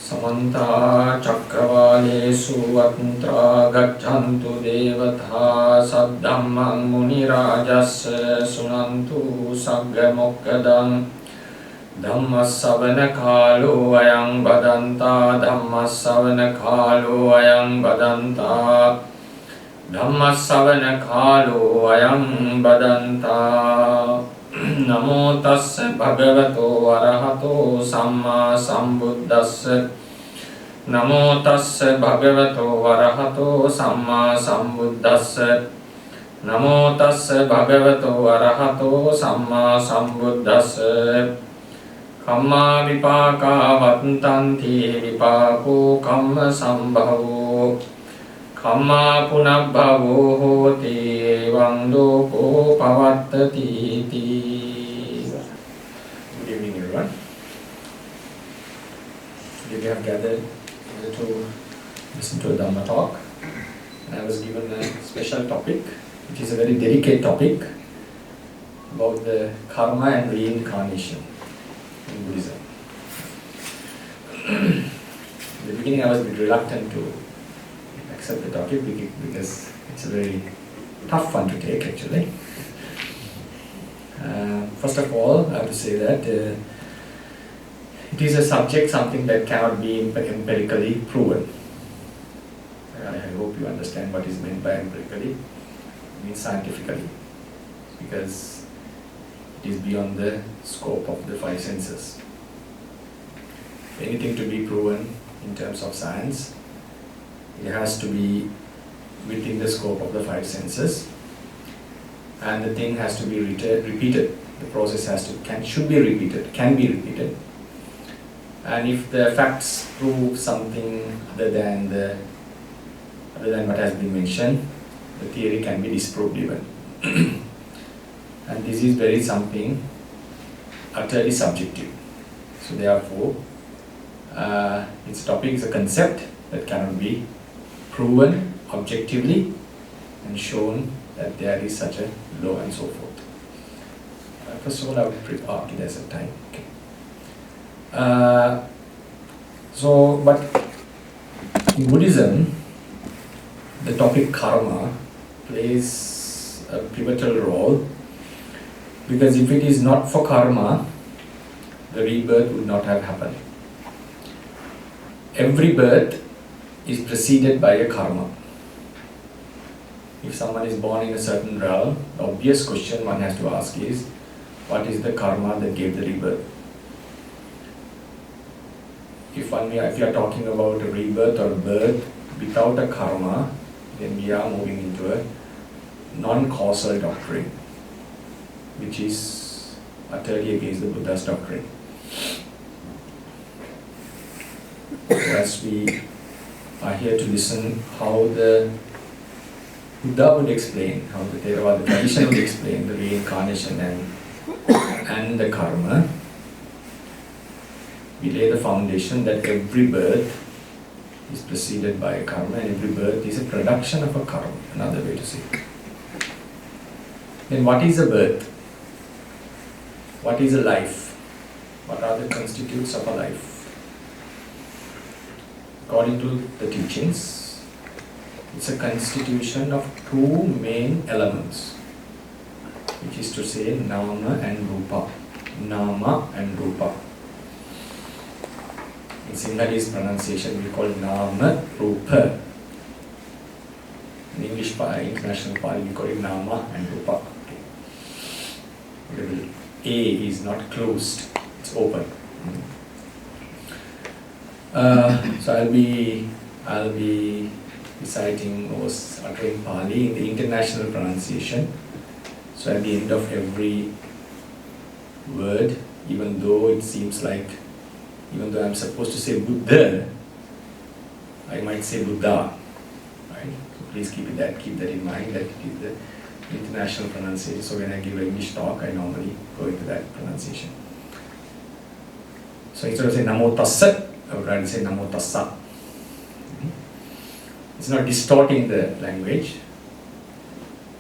Samanta Cakkavalesu Atta Gaccantu Devata Saddhammang Munirajassa Sunantu Sagga Mokkadang Dhammasavana Kalo Ayang Badanta Dhammasavana Kalo Ayang Badanta Dhammasavana Kalo Ayang Badanta Namo tassa bhagavato arahato samma sambuddhassa Namo tassa bhagavato arahato samma sambuddhassa Namo tassa bhagavato arahato samma sambuddhassa Kamma vipaka vatanti vipako kamma sambhavo Kamma punabbhavo hoti evaṃ loko pavattati iti. Good evening, everyone. Today we have gathered to listen to a Dhamma talk. And I was given a special topic, which is a very delicate topic, about the karma and reincarnation in Buddhism. In the beginning I was a bit reluctant to accept the topic because it's a very tough one to take actually. First of all, I have to say that it is a subject, something that cannot be empirically proven. I hope you understand what is meant by empirically. It means scientifically, because it is beyond the scope of the five senses. Anything to be proven in terms of science, it has to be within the scope of the five senses, and the thing has to be repeated. The process should be repeated, can be repeated. And if the facts prove something other than what has been mentioned, the theory can be disproved even. And this is very something utterly subjective. So therefore, its topic is a concept that cannot be proven objectively and shown that there is such a law and so forth. First of all, I would prepare it as a time. Okay. But in Buddhism, the topic karma plays a pivotal role, because if it is not for karma, the rebirth would not have happened. Every birth is preceded by a karma. If someone is born in a certain realm, the obvious question one has to ask is, what is the karma that gave the rebirth? If you are talking about a rebirth or birth without a karma, then we are moving into a non-causal doctrine, which is utterly against the Buddha's doctrine. As we are here to listen how the Buddha would explain, how the Theravada tradition would explain the reincarnation and the karma, we lay the foundation that every birth is preceded by a karma, and every birth is a production of a karma, another way to say it. Then what is a birth? What is a life? What are the constituents of a life? According to the teachings, it's a constitution of two main elements, which is to say nama and rupa. Nama and rupa. In Sinhalese pronunciation we call nama rupa. In English international Pali we call it nama and rupa. Okay. A is not closed, it's open. So I'll be reciting or uttering Pali in the international pronunciation. So at the end of every word, even though I'm supposed to say Buddha, I might say Buddha. Right? So please keep that in mind, that it is the international pronunciation. So when I give an English talk, I normally go into that pronunciation. So instead of saying Namo Tassa, I would rather say Namo Tassa. It's not distorting the language,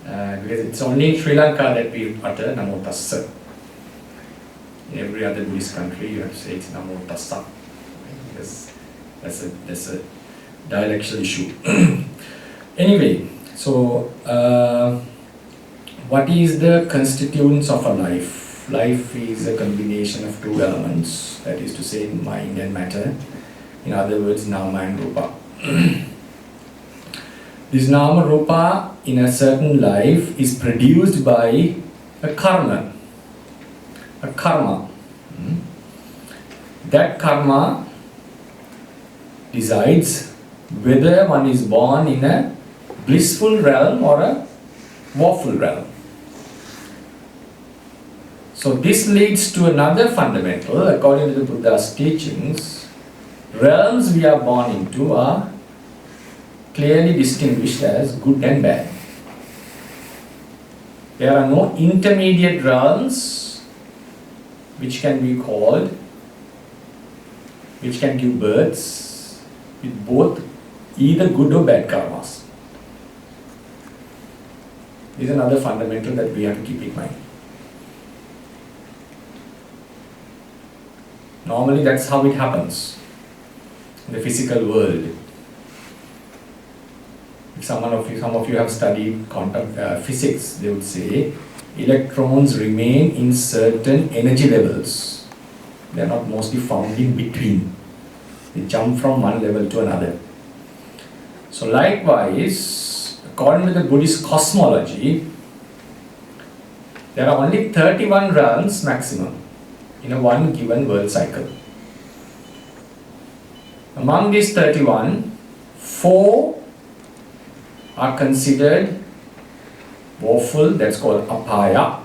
because it's only in Sri Lanka that we utter Namo Tassa. In every other Buddhist country, you have to say it's Namo Tassa, right? Because That's a dialectical issue. Anyway, so what is the constituents of a life? Life is a combination of two elements, that is to say mind and matter. In other words, Nama and Rupa. This Nama Rupa in a certain life is produced by a karma. A karma. That karma decides whether one is born in a blissful realm or a woeful realm. So this leads to another fundamental. According to the Buddha's teachings, realms we are born into are clearly distinguished as good and bad. There are no intermediate realms which can be called, which can give births with both either good or bad karmas. This is another fundamental that we have to keep in mind. Normally that's how it happens in the physical world. If some of you have studied quantum physics, they would say electrons remain in certain energy levels. They are not mostly found in between. They jump from one level to another. So likewise, according to the Buddhist cosmology, there are only 31 realms maximum in a one given world cycle. Among these 31, 4 are considered woeful, that's called apaya.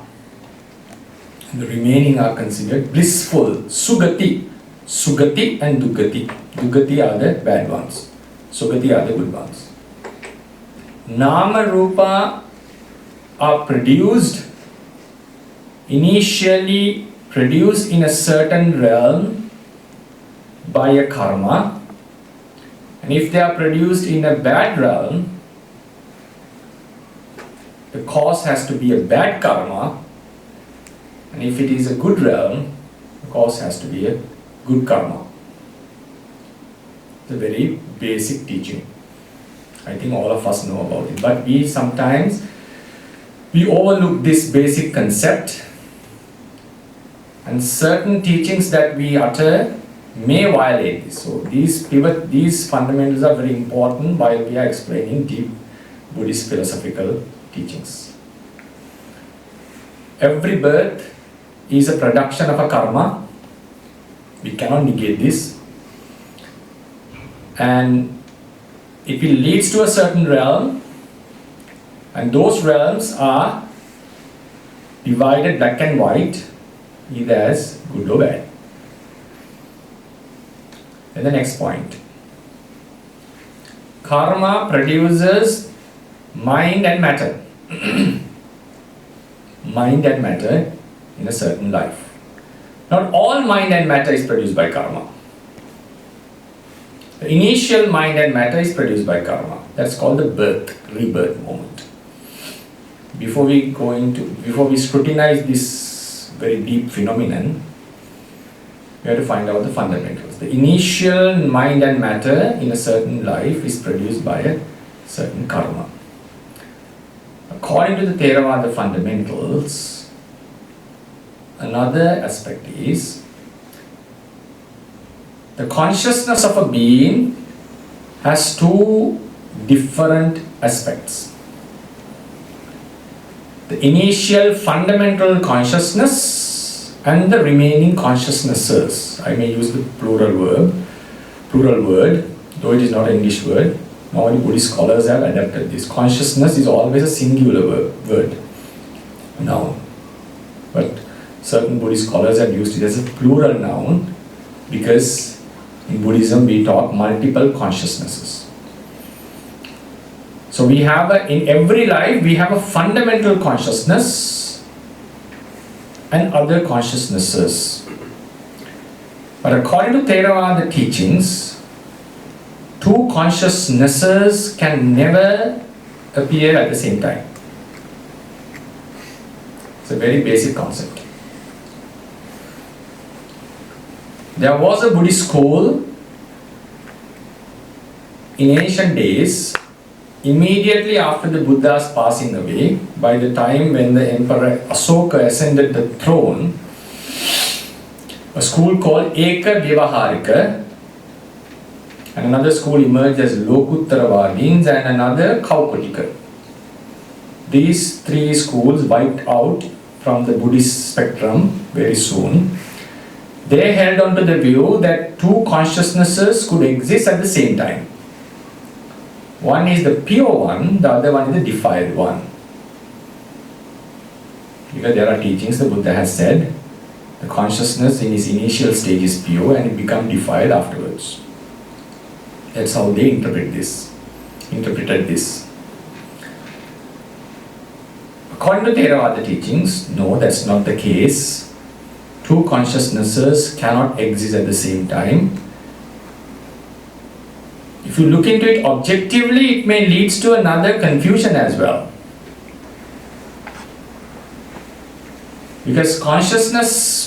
The remaining are considered blissful, sugati. Sugati and dugati. Dugati are the bad ones. Sugati are the good ones. Nama Rupa are initially produced in a certain realm by a karma. And if they are produced in a bad realm, the cause has to be a bad karma, and if it is a good realm, the cause has to be a good karma. It's a very basic teaching. I think all of us know about it, but we sometimes overlook this basic concept, and certain teachings that we utter may violate this. So these fundamentals are very important while we are explaining deep Buddhist philosophical teachings. Every birth is a production of a karma. We cannot negate this. And if it leads to a certain realm, and those realms are divided black and white, either as good or bad. And the next point. Karma produces mind and matter. Mind and matter in a certain life. Not all mind and matter is produced by karma. The initial mind and matter is produced by karma. That's called the rebirth moment. Before we scrutinize this very deep phenomenon, we have to find out the fundamentals. The initial mind and matter in a certain life is produced by a certain karma. According to the Theravada fundamentals, another aspect is the consciousness of a being has two different aspects. The initial fundamental consciousness and the remaining consciousnesses. I may use the plural word, though it is not an English word. Normally Buddhist scholars have adapted this. Consciousness is always a singular word, noun. But certain Buddhist scholars have used it as a plural noun because in Buddhism we talk multiple consciousnesses. So we have in every life we have a fundamental consciousness and other consciousnesses. But according to Theravada teachings, two consciousnesses can never appear at the same time. It's a very basic concept. There was a Buddhist school in ancient days, immediately after the Buddha's passing away, by the time when the Emperor Asoka ascended the throne, a school called Eka Vyavaharika, and another school emerged as Lokuttaravadins, and another Kaukotika. These three schools wiped out from the Buddhist spectrum very soon. They held on to the view that two consciousnesses could exist at the same time. One is the pure one, the other one is the defiled one. Because there are teachings the Buddha has said, the consciousness in its initial stage is pure and it becomes defiled afterwards. That's how they interpreted this. According to Theravada teachings, no, that's not the case. Two consciousnesses cannot exist at the same time. If you look into it objectively, it may lead to another confusion as well. Because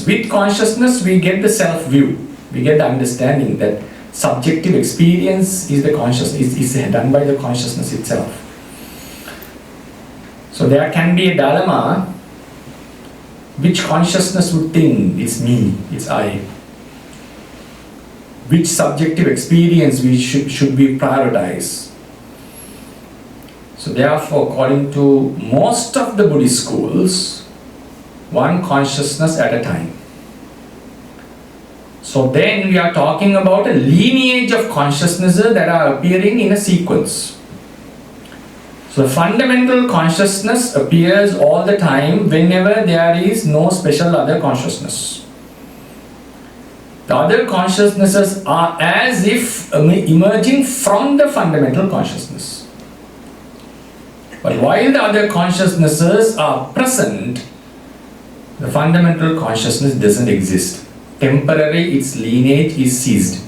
with consciousness we get the self-view, we get the understanding that subjective experience is the consciousness, is done by the consciousness itself. So there can be a dilemma, which consciousness would think it's me, it's I? Which subjective experience should we prioritize? So therefore, according to most of the Buddhist schools, one consciousness at a time. So then we are talking about a lineage of consciousnesses that are appearing in a sequence. So the fundamental consciousness appears all the time whenever there is no special other consciousness. The other consciousnesses are as if emerging from the fundamental consciousness. But while the other consciousnesses are present, the fundamental consciousness doesn't exist. Temporarily, its lineage is ceased.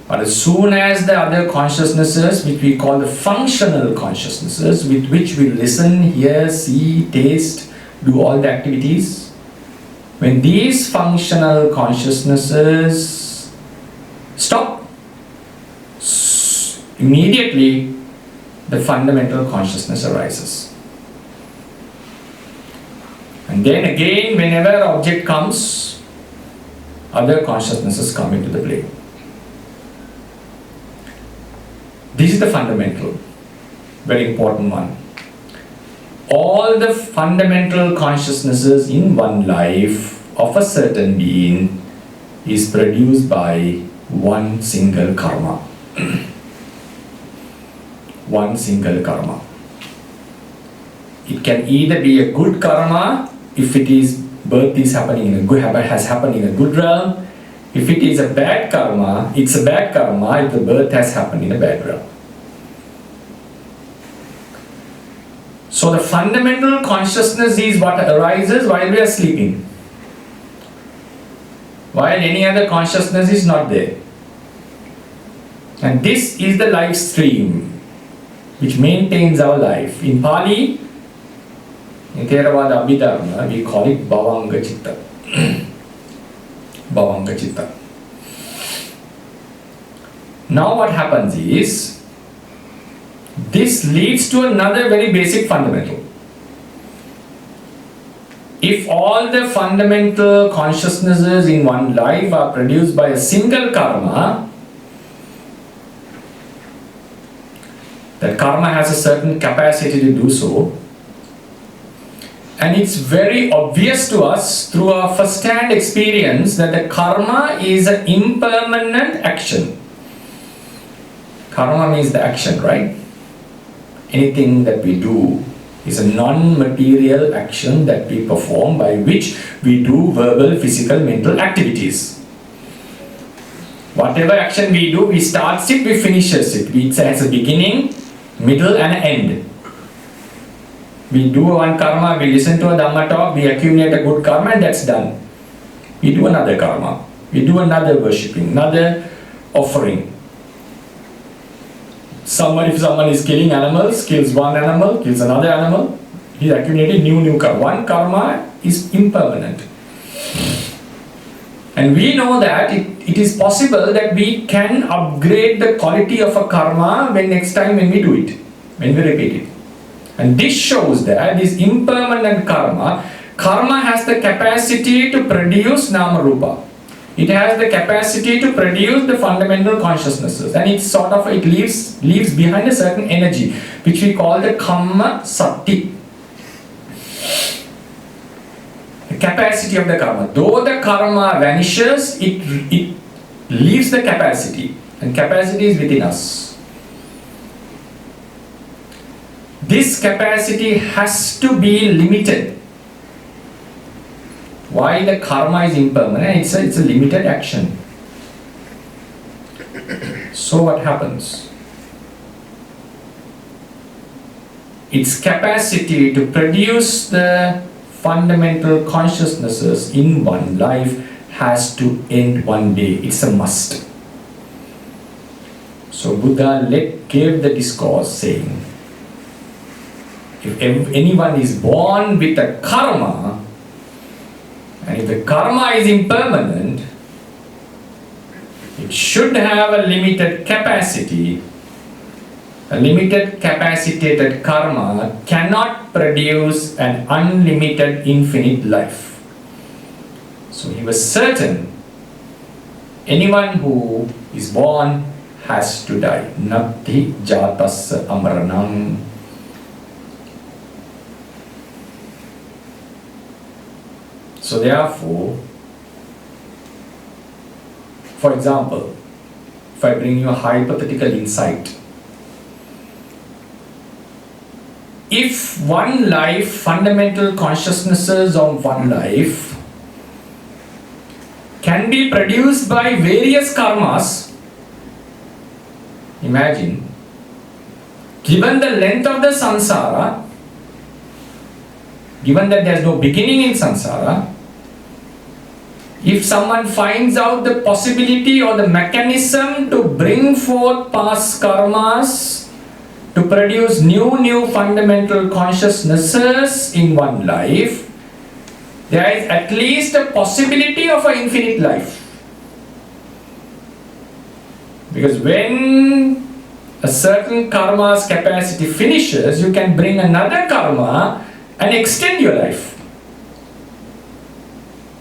But as soon as the other consciousnesses, which we call the functional consciousnesses, with which we listen, hear, see, taste, do all the activities, when these functional consciousnesses stop, immediately the fundamental consciousness arises. And then again, whenever an object comes, other consciousnesses come into the play. This is the fundamental, very important one. All the fundamental consciousnesses in one life of a certain being is produced by one single karma. One single karma. It can either be a good karma if it is birth is happening in a good habit, has happened in a good realm. If it is a bad karma, it's a bad karma if the birth has happened in a bad realm. So the fundamental consciousness is what arises while we are sleeping, while any other consciousness is not there. And this is the life stream which maintains our life. In Pali, in Theravada Abhidharma, we call it Bhavanga Chitta. Bhavanga Chitta. Now what happens is, this leads to another very basic fundamental. If all the fundamental consciousnesses in one life are produced by a single karma, that karma has a certain capacity to do so, and it's very obvious to us through our first-hand experience that the karma is an impermanent action. Karma means the action, right? Anything that we do is a non-material action that we perform, by which we do verbal, physical, mental activities. Whatever action we do, we start it, we finish it. It has a beginning, middle and an end. We do one karma, we listen to a Dhamma talk, we accumulate a good karma, and that's done. We do another karma, we do another worshipping, another offering. If someone is killing animals, kills one animal, kills another animal, he is accumulating new karma. One karma is impermanent. And we know that it is possible that we can upgrade the quality of a karma when next time when we do it, when we repeat it. And this shows that this impermanent karma has the capacity to produce nama rupa. It has the capacity to produce the fundamental consciousnesses, and it leaves behind a certain energy which we call the kamma sati. The capacity of the karma. Though the karma vanishes, it leaves the capacity, and capacity is within us. This capacity has to be limited. Why the karma is impermanent? It's a limited action. So what happens? Its capacity to produce the fundamental consciousnesses in one life has to end one day. It's a must. So Buddha gave the discourse saying, if anyone is born with a karma, and if the karma is impermanent, it should have a limited capacity. A limited capacitated karma cannot produce an unlimited infinite life. So he was certain anyone who is born has to die. Nati jatasya amaranam. So therefore, for example, if I bring you a hypothetical insight, if one life, fundamental consciousnesses of one life can be produced by various karmas, imagine, given the length of the samsara, given that there is no beginning in samsara, if someone finds out the possibility or the mechanism to bring forth past karmas to produce new fundamental consciousnesses in one life, there is at least a possibility of an infinite life. Because when a certain karma's capacity finishes, you can bring another karma and extend your life.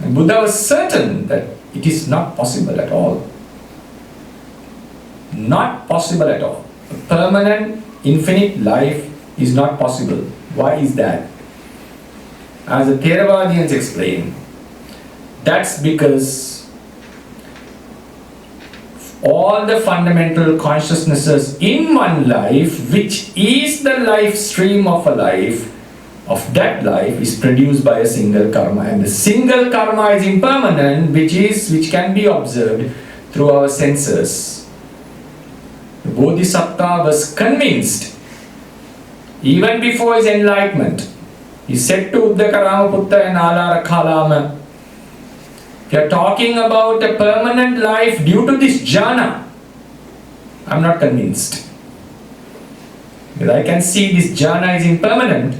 And Buddha was certain that it is not possible at all. Not possible at all. A permanent, infinite life is not possible. Why is that? As the Theravadians explain, that's because all the fundamental consciousnesses in one life, which is the life stream of a life, of that life is produced by a single karma, and the single karma is impermanent, which can be observed through our senses. The Bodhisattva was convinced even before his enlightenment. He said to Uddakarāmaputta and Ālārakālāma, "We are talking about a permanent life due to this jhana. I'm not convinced. Because I can see this jhana is impermanent.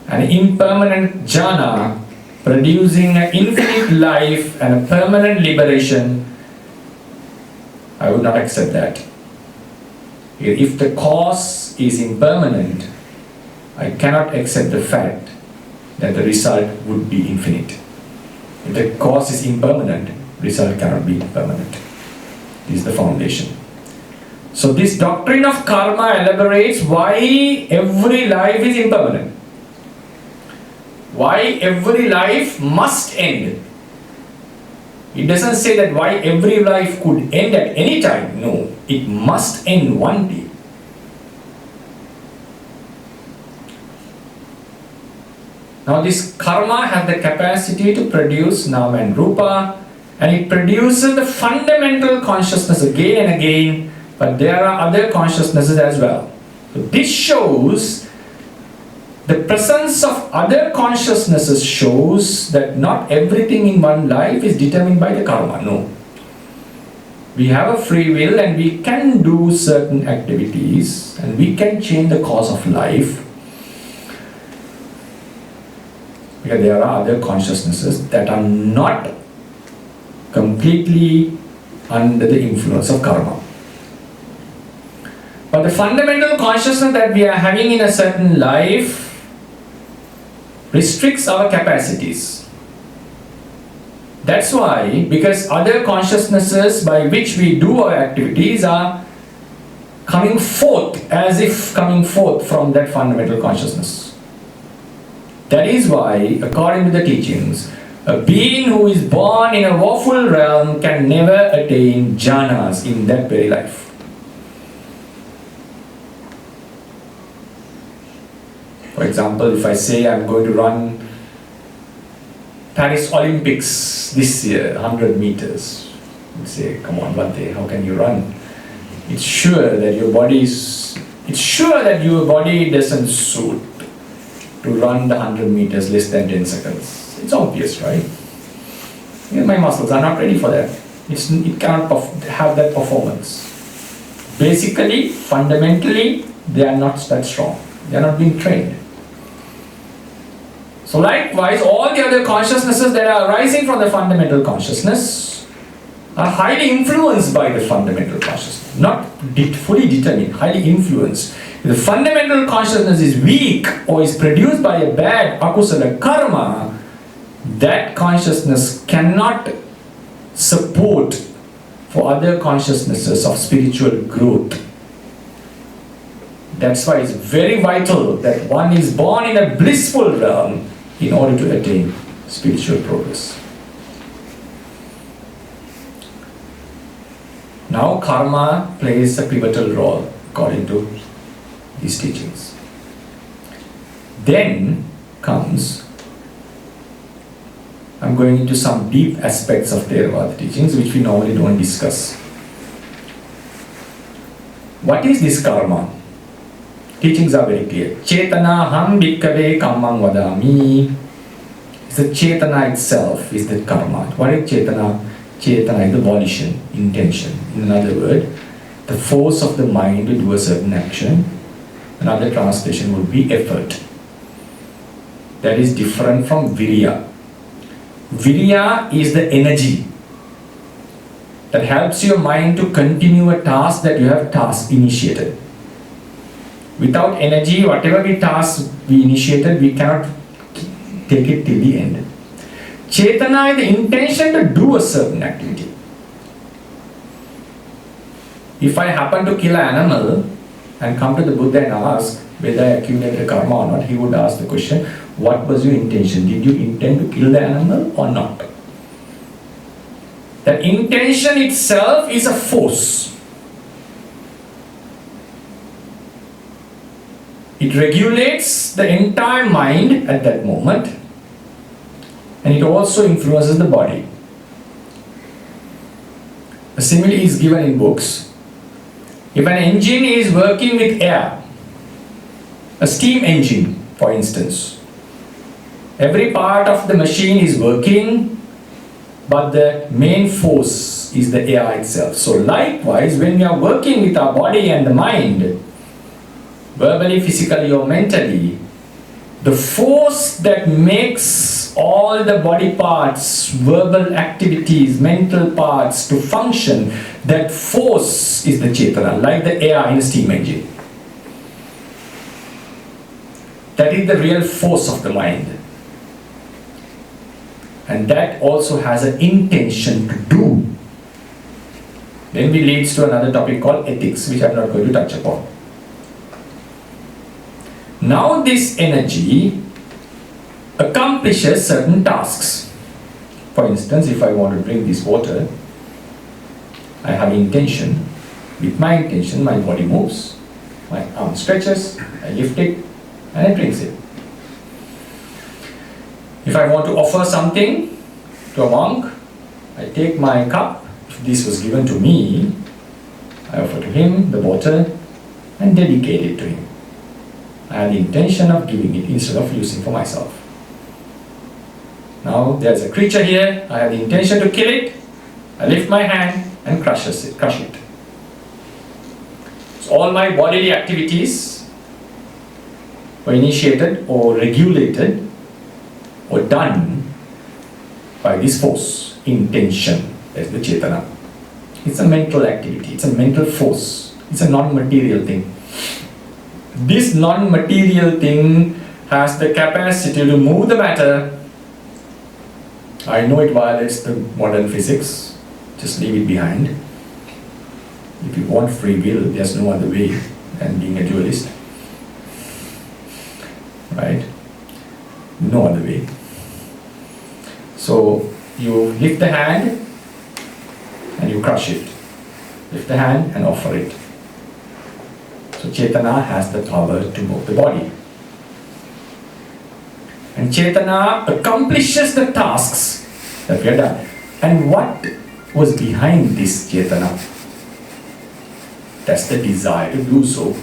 An impermanent jhana producing an infinite life and a permanent liberation, I would not accept that. If the cause is impermanent, I cannot accept the fact that the result would be infinite. If the cause is impermanent, result cannot be permanent. This is the foundation. So this doctrine of karma elaborates why every life is impermanent. Why every life must end. It doesn't say that why every life could end at any time. No, it must end one day. Now this karma has the capacity to produce nama and rupa, and it produces the fundamental consciousness again and again, but there are other consciousnesses as well. So this shows the presence of other consciousnesses shows that not everything in one life is determined by the karma. No. We have a free will and we can do certain activities and we can change the course of life. Because there are other consciousnesses that are not completely under the influence of karma. But the fundamental consciousness that we are having in a certain life restricts our capacities. That's why, because other consciousnesses by which we do our activities are coming forth, as if coming forth from that fundamental consciousness. That is why, according to the teachings, a being who is born in a woeful realm can never attain jhanas in that very life. For example, if I say I'm going to run Paris Olympics this year, 100 meters, you say, come on, Bhante, how can you run? It's sure that your body doesn't suit to run the 100 meters less than 10 seconds. It's obvious, right? My muscles are not ready for that. It cannot have that performance. Basically, fundamentally, they are not that strong. They are not being trained. So likewise, all the other consciousnesses that are arising from the fundamental consciousness are highly influenced by the fundamental consciousness. Not fully determined, highly influenced. If the fundamental consciousness is weak or is produced by a bad akusala karma, that consciousness cannot support for other consciousnesses of spiritual growth. That's why it's very vital that one is born in a blissful realm in order to attain spiritual progress. Now karma plays a pivotal role according to these teachings. Then comes, I'm going into some deep aspects of Theravada teachings which we normally don't discuss. What is this karma? Teachings are very clear. Chetana ham bhikkave kammang vadami. It's the chetana itself is the karma. What is chetana? Chetana is the volition, intention. In another word, the force of the mind to do a certain action. Another translation would be effort. That is different from virya. Virya is the energy that helps your mind to continue a task that you have initiated. Without energy, whatever task we initiated, we cannot take it till the end. Chetana is the intention to do a certain activity. If I happen to kill an animal and come to the Buddha and ask whether I accumulated karma or not, he would ask the question, what was your intention? Did you intend to kill the animal or not? The intention itself is a force. It regulates the entire mind at that moment, and it also influences the body. A simile is given in books. If an engine is working with air, a steam engine for instance, every part of the machine is working, but the main force is the air itself. So likewise, when we are working with our body and the mind, verbally, physically or mentally, the force that makes all the body parts, verbal activities, mental parts to function, that force is the chetana, like the air in a steam engine. That is the real force of the mind. And that also has an intention to do. Then we leads to another topic called ethics, which I am not going to touch upon. Now this energy accomplishes certain tasks. For instance, if I want to drink this water, I have intention. With my intention, my body moves, my arm stretches, I lift it, and I drink it. If I want to offer something to a monk, I take my cup. If this was given to me, I offer to him the water and dedicate it to him. I have the intention of giving it instead of using for myself. Now there's a creature here, I have the intention to kill it, I lift my hand and crush it. So all my bodily activities were initiated or regulated or done by this force, intention. That's the Chetana. It's a mental activity, it's a mental force, it's a non-material thing. This non-material thing has the capacity to move the matter. I know it violates the modern physics, just leave it behind. If you want free will, there's no other way than being a dualist. Right? No other way. So you lift the hand and you crush it. Lift the hand and offer it. So Chetana has the power to move the body. And Chetana accomplishes the tasks that we have done. And what was behind this Chetana? That's the desire to do so.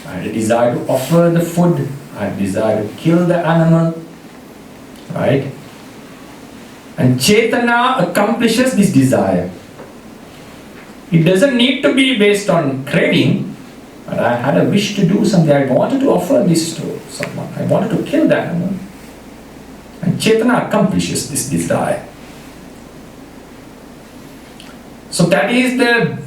I had a desire to offer the food. I had a desire to kill the animal. Right? And Chetana accomplishes this desire. It doesn't need to be based on craving, but I had a wish to do something. I wanted to offer this to someone. I wanted to kill the animal. And Chetana accomplishes this desire. So that is the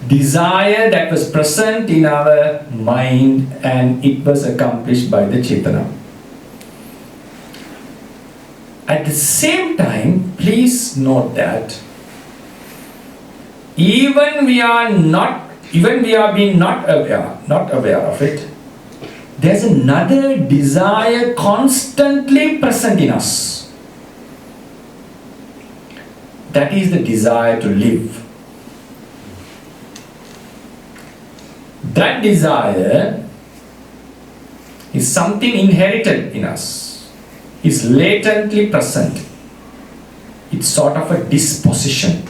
desire that was present in our mind, and it was accomplished by the Chetana. At the same time, please note that even we are being not aware of it, there's another desire constantly present in us. That is the desire to live. That desire is something inherited in us. It's latently present. It's sort of a disposition.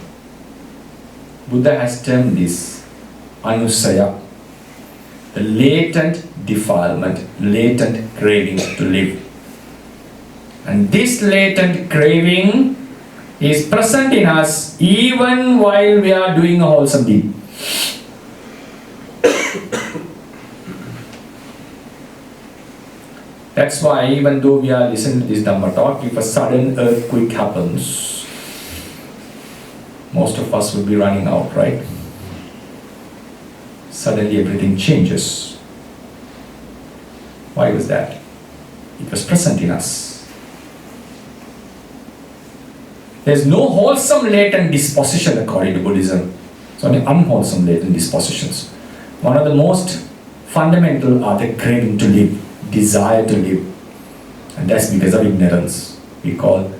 Buddha has termed this anusaya, the latent defilement, latent craving to live. And this latent craving is present in us even while we are doing a wholesome deed. That's why even though we are listening to this Dhamma talk, if a sudden earthquake happens, most of us would be running out, right? Suddenly everything changes. Why was that? It was present in us. There's no wholesome latent disposition according to Buddhism. It's only unwholesome latent dispositions. One of the most fundamental are the craving to live, desire to live. And that's because of ignorance. We call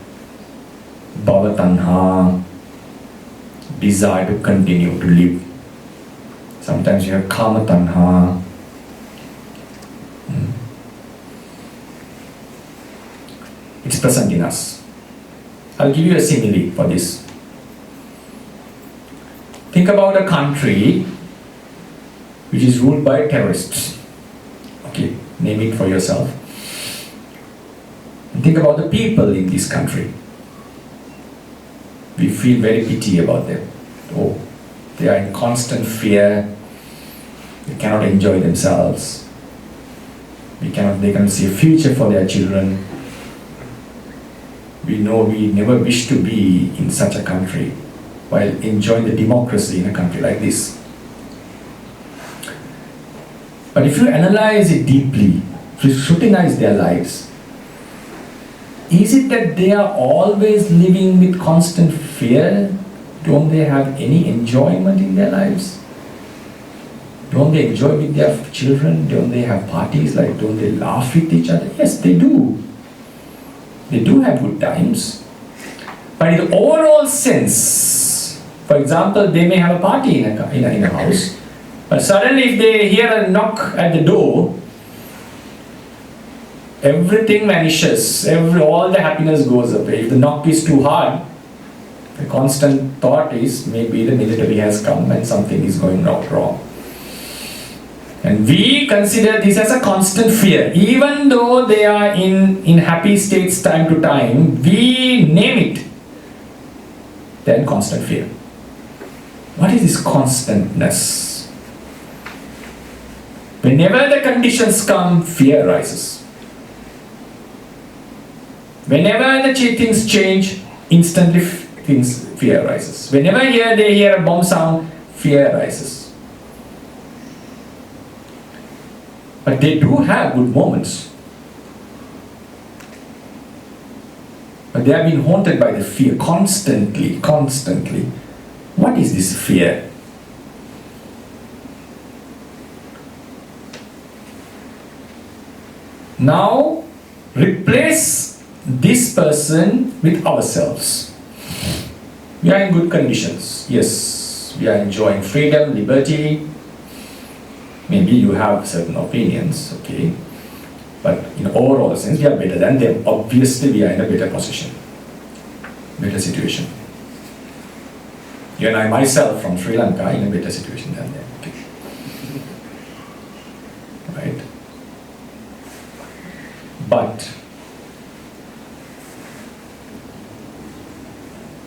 bhava tanha, desire to continue to live. Sometimes you have kama tanha. It's present in us. I'll give you a simile for this. Think about a country which is ruled by terrorists. Okay, name it for yourself. And think about the people in this country. We feel very pity about them. Oh, they are in constant fear. They cannot enjoy themselves. They cannot see a future for their children. We know we never wish to be in such a country while enjoying the democracy in a country like this. But if you analyze it deeply, if you scrutinize their lives, is it that they are always living with constant fear? Don't they have any enjoyment in their lives? Don't they enjoy with their children? Don't they have parties? Don't they laugh with each other? Yes, they do. They do have good times. But in the overall sense, for example, they may have a party in a house, but suddenly if they hear a knock at the door, everything vanishes, all the happiness goes away. If the knock is too hard, the constant thought is maybe the military has come and something is going wrong. And we consider this as a constant fear. Even though they are in happy states time to time, we name it. They're in constant fear. What is this constantness? Whenever the conditions come, fear rises. Whenever the things change, instantly fear arises. Whenever they hear a bomb sound, fear arises. But they do have good moments. But they have been haunted by the fear constantly. What is this fear? Now, replace this person with ourselves. We are in good conditions. Yes, we are enjoying freedom, liberty. Maybe you have certain opinions, okay? But in overall sense, we are better than them. Obviously, we are in a better position, better situation. You and I, myself, from Sri Lanka, in a better situation than them. Okay. Right? But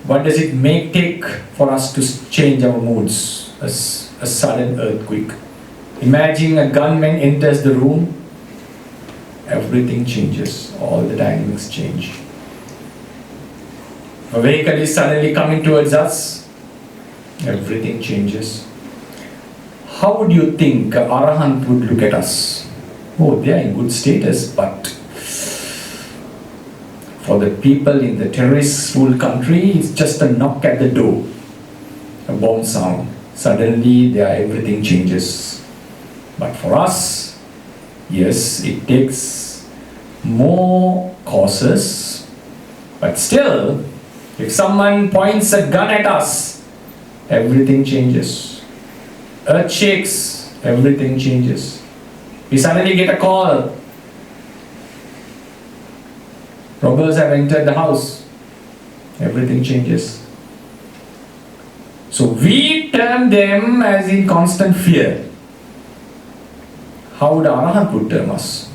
what does it take for us to change our moods? A sudden earthquake. Imagine a gunman enters the room, everything changes, all the dynamics change. A vehicle is suddenly coming towards us, everything changes. How would you think an Arahant would look at us? Oh, they are in good status, but for the people in the terrorist-ruled country, it's just a knock at the door, a bomb sound. Suddenly, everything changes. But for us, yes, it takes more causes, but still, if someone points a gun at us, everything changes. Earth shakes, everything changes. We suddenly get a call. Robbers have entered the house. Everything changes. So we term them as in constant fear. How would Arahant would term us?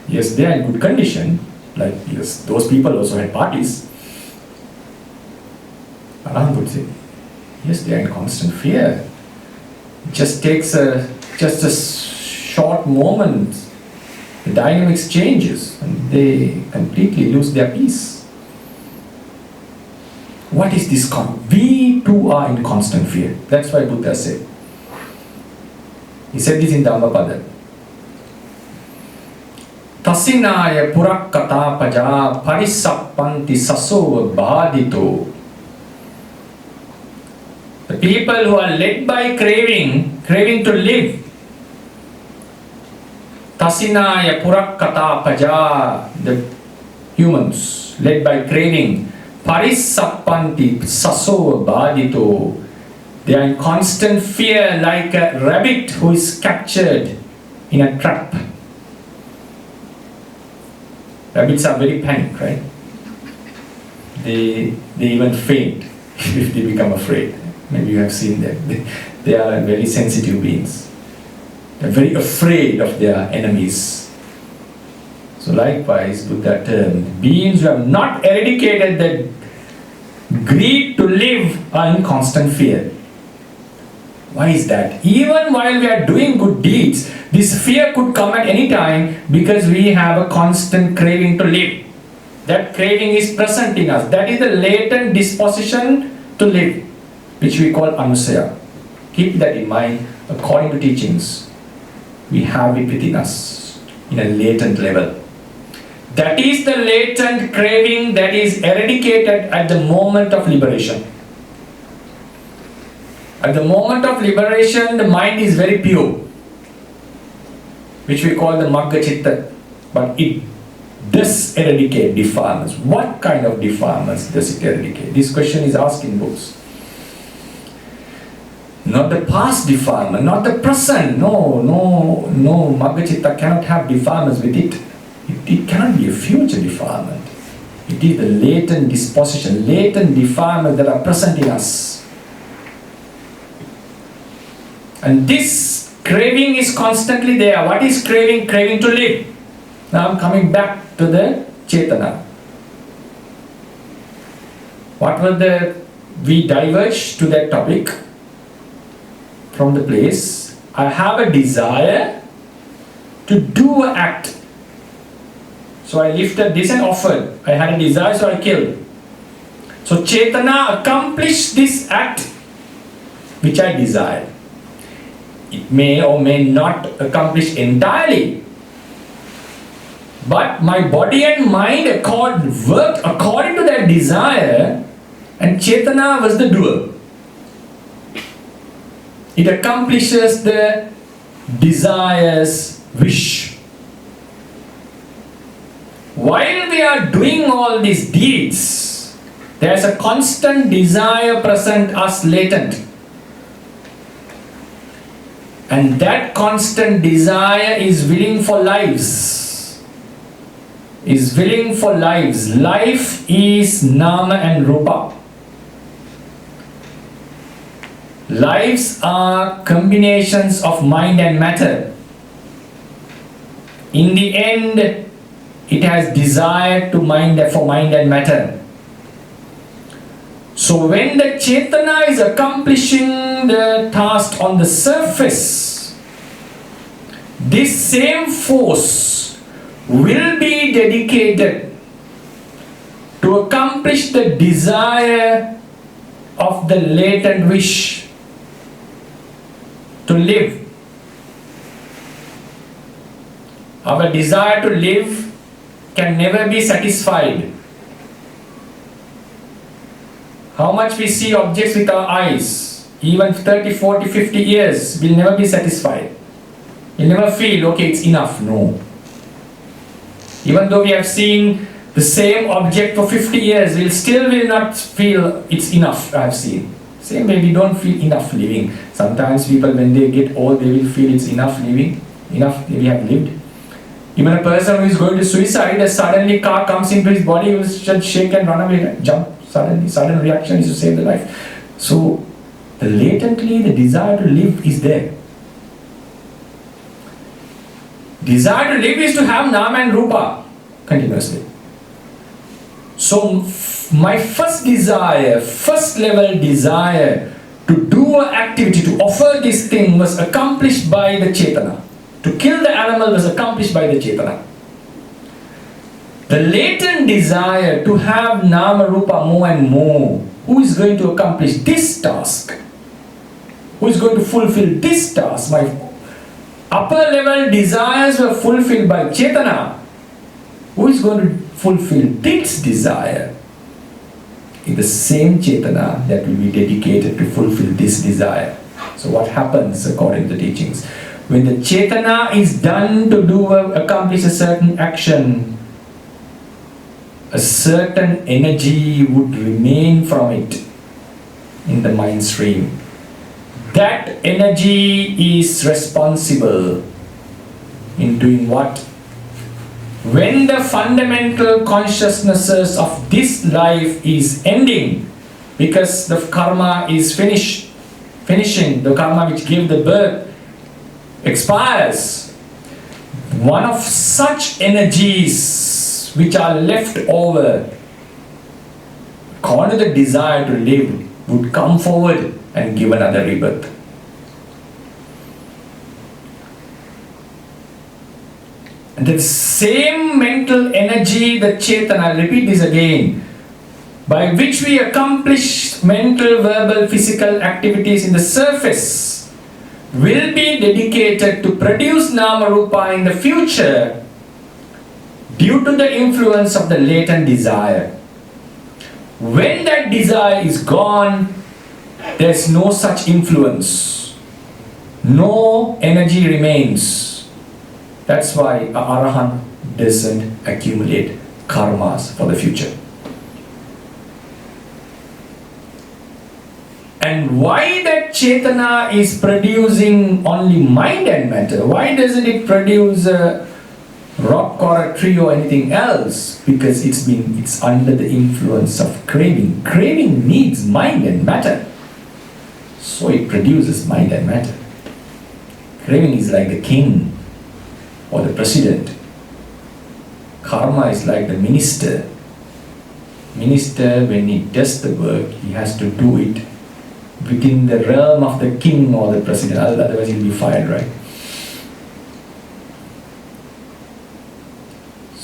Yes, they are in good condition. Like, yes, those people also had parties. Arahant would say, yes, they are in constant fear. It just takes a short moment. The dynamics changes and they completely lose their peace. What is this? We too are in constant fear. That's why Buddha said. He said this in Dhammapada. Tasinaya purakkata paja parisappanti saso badito. The people who are led by craving to live. Tasinaya purakkata paja, the humans led by craving. Parisappanti saso badito. They are in constant fear like a rabbit who is captured in a trap. Rabbits are very panicked, right? They even faint if they become afraid. Maybe you have seen them. They are very sensitive beings. They are very afraid of their enemies. So likewise, Buddha termed beings who have not eradicated the greed to live are in constant fear. Why is that? Even while we are doing good deeds, this fear could come at any time because we have a constant craving to live. That craving is present in us. That is the latent disposition to live, which we call anusaya. Keep that in mind. According to teachings, we have it within us in a latent level. That is the latent craving that is eradicated at the moment of liberation. At the moment of liberation, the mind is very pure, which we call the Magga Chitta. But it does eradicate defilements. What kind of defilements does it eradicate? This question is asked in books. Not the past defilement, not the present. No, Magga Chitta cannot have defilements with it. It cannot be a future defilement. It is the latent disposition, latent defilements that are present in us. And this craving is constantly there. What is craving? Craving to live. Now I'm coming back to the Chetana. We diverge to that topic from the place. I have a desire to do an act. so I lifted this and offered. I had a desire, so I killed. So Chetana accomplished this act which I desired. It may or may not accomplish entirely, but my body and mind worked according to that desire, and Chetana was the doer. It accomplishes the desire's wish. While we are doing all these deeds, there is a constant desire present as latent. And that constant desire is willing for lives. Is willing for lives. Life is Nama and Rupa. Lives are combinations of mind and matter. In the end, it has desire for mind and matter. So when the Chetana is accomplishing the task on the surface, this same force will be dedicated to accomplish the desire of the latent wish to live. Our desire to live can never be satisfied. How much we see objects with our eyes, even 30, 40, 50 years, will never be satisfied. You'll never feel, okay, it's enough. No. Even though we have seen the same object for 50 years, we still will not feel it's enough, I have seen. Same way we don't feel enough living. Sometimes people, when they get old, they will feel it's enough living, enough we have lived. Even a person who is going to suicide, a suddenly car comes into his body, he will just shake and run away, jump. Sudden reaction is to save the life. So, latently the desire to live is there. Desire to live is to have Nama and Rupa continuously. So, my first desire, first level desire to do an activity, to offer this thing was accomplished by the Chetana. To kill the animal was accomplished by the Chetana. The latent desire to have Nama Rupa more and more, who is going to accomplish this task? Who is going to fulfill this task? My upper level desires were fulfilled by Chetana. Who is going to fulfill this desire? In the same Chetana that will be dedicated to fulfill this desire. So what happens according to the teachings? When the Chetana is done to accomplish a certain action, a certain energy would remain from it in the mind stream. That energy is responsible in doing what? When the fundamental consciousnesses of this life is ending, because the karma is finishing, the karma which gave the birth expires, one of such energies which are left over, according to the desire to live, would come forward and give another rebirth. And the same mental energy, the Chetana, I'll repeat this again, by which we accomplish mental, verbal, physical activities in the surface, will be dedicated to produce Nama Rupa in the future, due to the influence of the latent desire. When that desire is gone, there is no such influence. No energy remains. That's why an Arahant doesn't accumulate karmas for the future. And why that Chetana is producing only mind and matter? Why doesn't it produce a rock or a tree or anything else? Because it's under the influence of craving. Craving needs mind and matter. So it produces mind and matter. Craving is like the king or the president. Karma is like the minister. Minister, when he does the work, he has to do it within the realm of the king or the president, otherwise he'll be fired, right?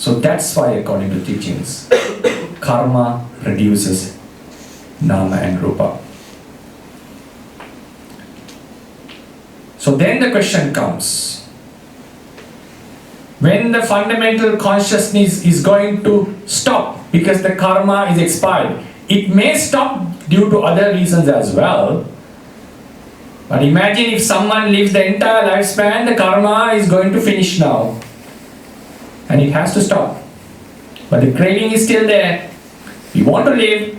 So that's why, according to teachings, karma produces nama and rupa. So then the question comes, when the fundamental consciousness is going to stop because the karma is expired, it may stop due to other reasons as well. But imagine if someone lives the entire lifespan, the karma is going to finish now. And it has to stop. But the craving is still there. He wants to live,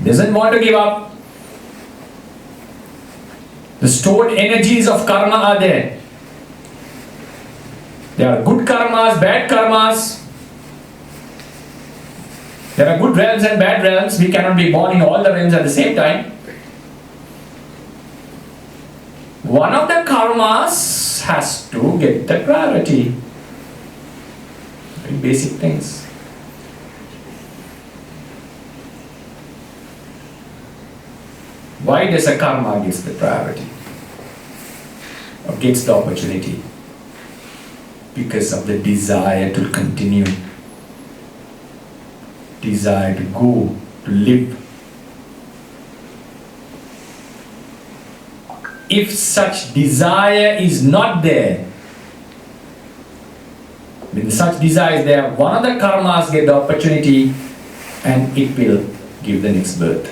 doesn't want to give up. The stored energies of karma are there. There are good karmas, bad karmas. There are good realms and bad realms. We cannot be born in all the realms at the same time. One of the karmas has to get the priority. Very basic things. Why does a karma get the priority? Or gets the opportunity? Because of the desire to continue. Desire to go, to live. If such desire is not there, when such desire is there, one of the karmas get the opportunity and it will give the next birth.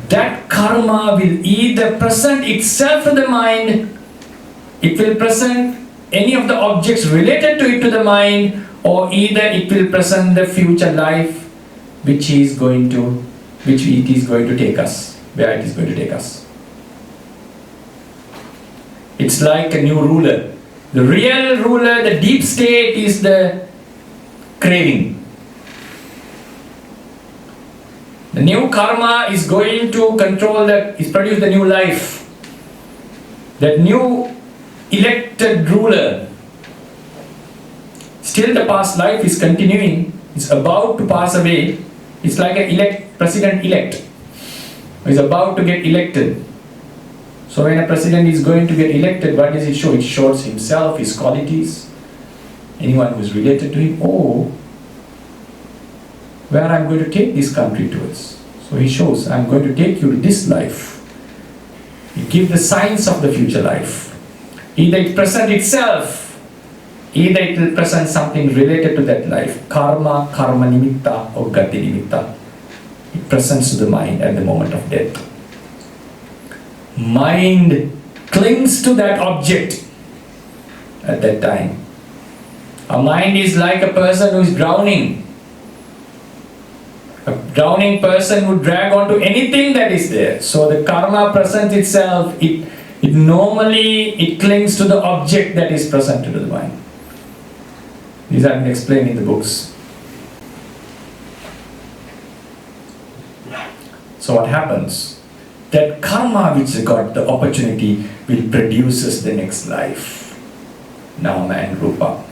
That karma will either present itself to the mind, it will present any of the objects related to it to the mind, or either it will present the future life which it is going to take us, where it is going to take us. It's like a new ruler. The real ruler, the deep state, is the craving. The new karma is going to produce the new life. That new elected ruler, still the past life is continuing, is about to pass away. It's like a president-elect who is about to get elected. So when a president is going to get elected, what does it show? It shows himself, his qualities, anyone who is related to him. Oh, where I'm going to take this country towards. So he shows, I'm going to take you to this life. He gives the signs of the future life. Either it presents itself, either it will present something related to that life. Karma, karma nimitta, or gati nimitta. It presents to the mind at the moment of death. Mind clings to that object at that time. Our mind is like a person who is drowning. A drowning person would drag onto anything that is there. So the karma presents itself, it normally clings to the object that is presented to the mind. These have been explained in the books. So what happens? That karma which got the opportunity will produces the next life. Nama and rupa.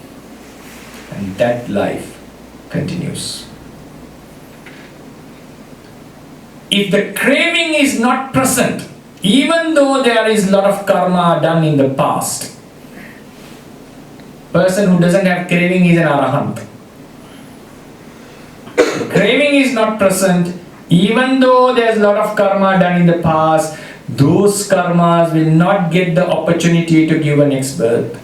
And that life continues. If the craving is not present, even though there is a lot of karma done in the past, person who doesn't have craving is an arahant. The craving is not present, even though there's a lot of karma done in the past, those karmas will not get the opportunity to give a next birth.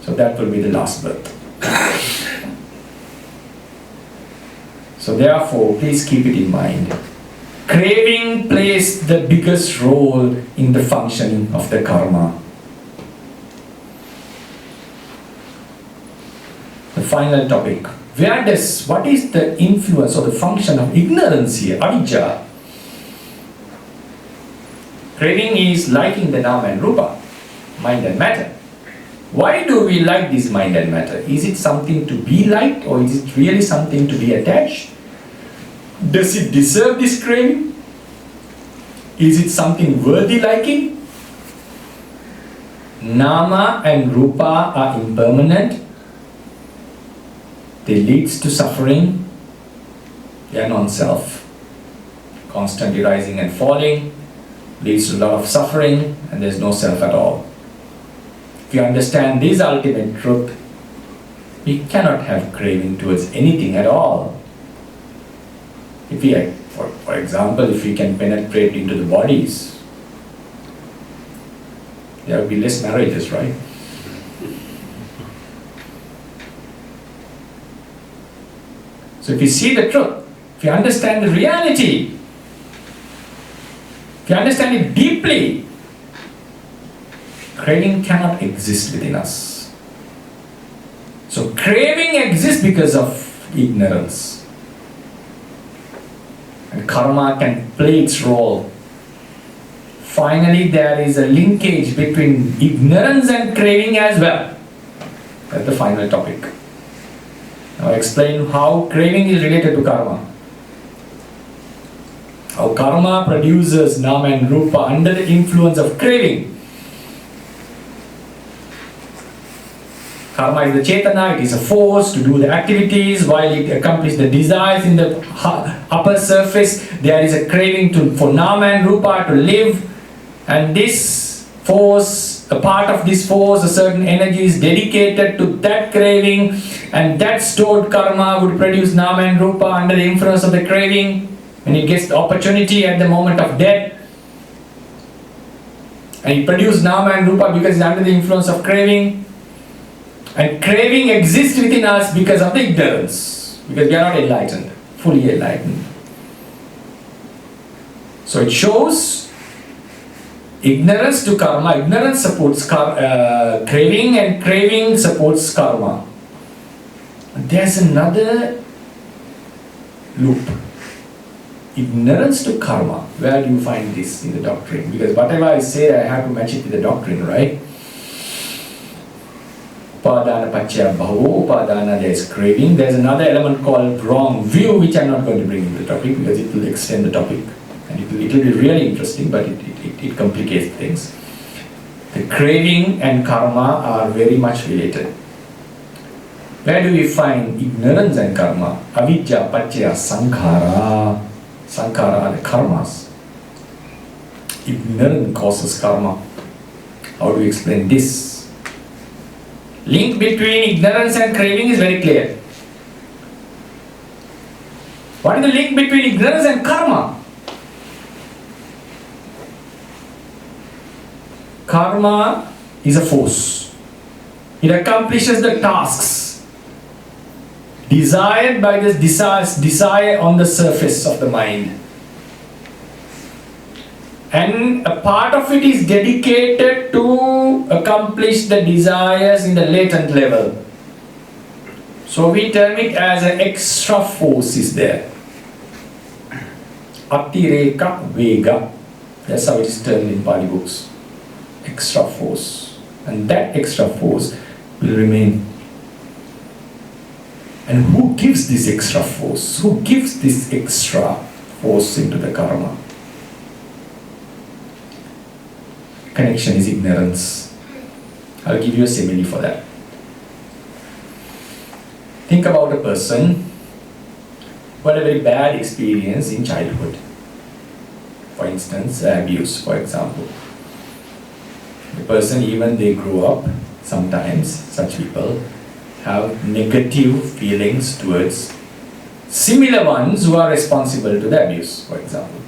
So that will be the last birth. So therefore, please keep it in mind. Craving plays the biggest role in the functioning of the karma. The final topic. What is the influence or the function of ignorance here? Avijja. Craving is liking the nama and rupa, mind and matter. Why do we like this mind and matter? Is it something to be liked, or is it really something to be attached? Does it deserve this craving? Is it something worthy liking? Nama and rupa are impermanent. They lead to suffering. They are non-self. Constantly rising and falling leads to a lot of suffering, and there is no self at all. If you understand this ultimate truth, We cannot have craving towards anything at all. If we, for example, if we can penetrate into the bodies, there will be less marriages, right? So if you see the truth, if you understand the reality, if you understand it deeply, craving cannot exist within us. So craving exists because of ignorance. And karma can play its role. Finally, there is a linkage between ignorance and craving as well. That's the final topic. I'll explain how craving is related to karma. How karma produces nama and rupa under the influence of craving. Karma is the chetana, it is a force to do the activities while it accomplishes the desires in the upper surface. There is a craving for nama and rupa to live, and this force, a part of this force, a certain energy is dedicated to that craving, and that stored karma would produce nama and rupa under the influence of the craving. When it gets the opportunity at the moment of death, and it produces nama and rupa because it's under the influence of craving. And craving exists within us because of the ignorance, because we are not enlightened, fully enlightened. So it shows ignorance to karma. Ignorance supports craving, and craving supports karma. And there's another loop. Ignorance to karma. Where do you find this in the doctrine? Because whatever I say, I have to match it with the doctrine, right? Upadana paccaya bhavo, upadana, there is craving. There is another element called wrong view, which I am not going to bring into the topic because it will extend the topic. And it will be really interesting, but it complicates things. The craving and karma are very much related. Where do we find ignorance and karma? Avidya paccaya sankhara. Sankhara are the karmas. Ignorance causes karma. How do we explain this? Link between ignorance and craving is very clear. What is the link between ignorance and karma? Karma is a force. It accomplishes the tasks desired by this desire on the surface of the mind. And a part of it is dedicated to accomplish the desires in the latent level. So we term it as an extra force is there. Atireka vega. That's how it is termed in Pali books. Extra force. And that extra force will remain. And who gives this extra force? Who gives this extra force into the karma? Connection is ignorance. I'll give you a simile for that. Think about a person who had a very bad experience in childhood. For instance, abuse, for example. The person, even they grew up, sometimes such people have negative feelings towards similar ones who are responsible to the abuse, for example.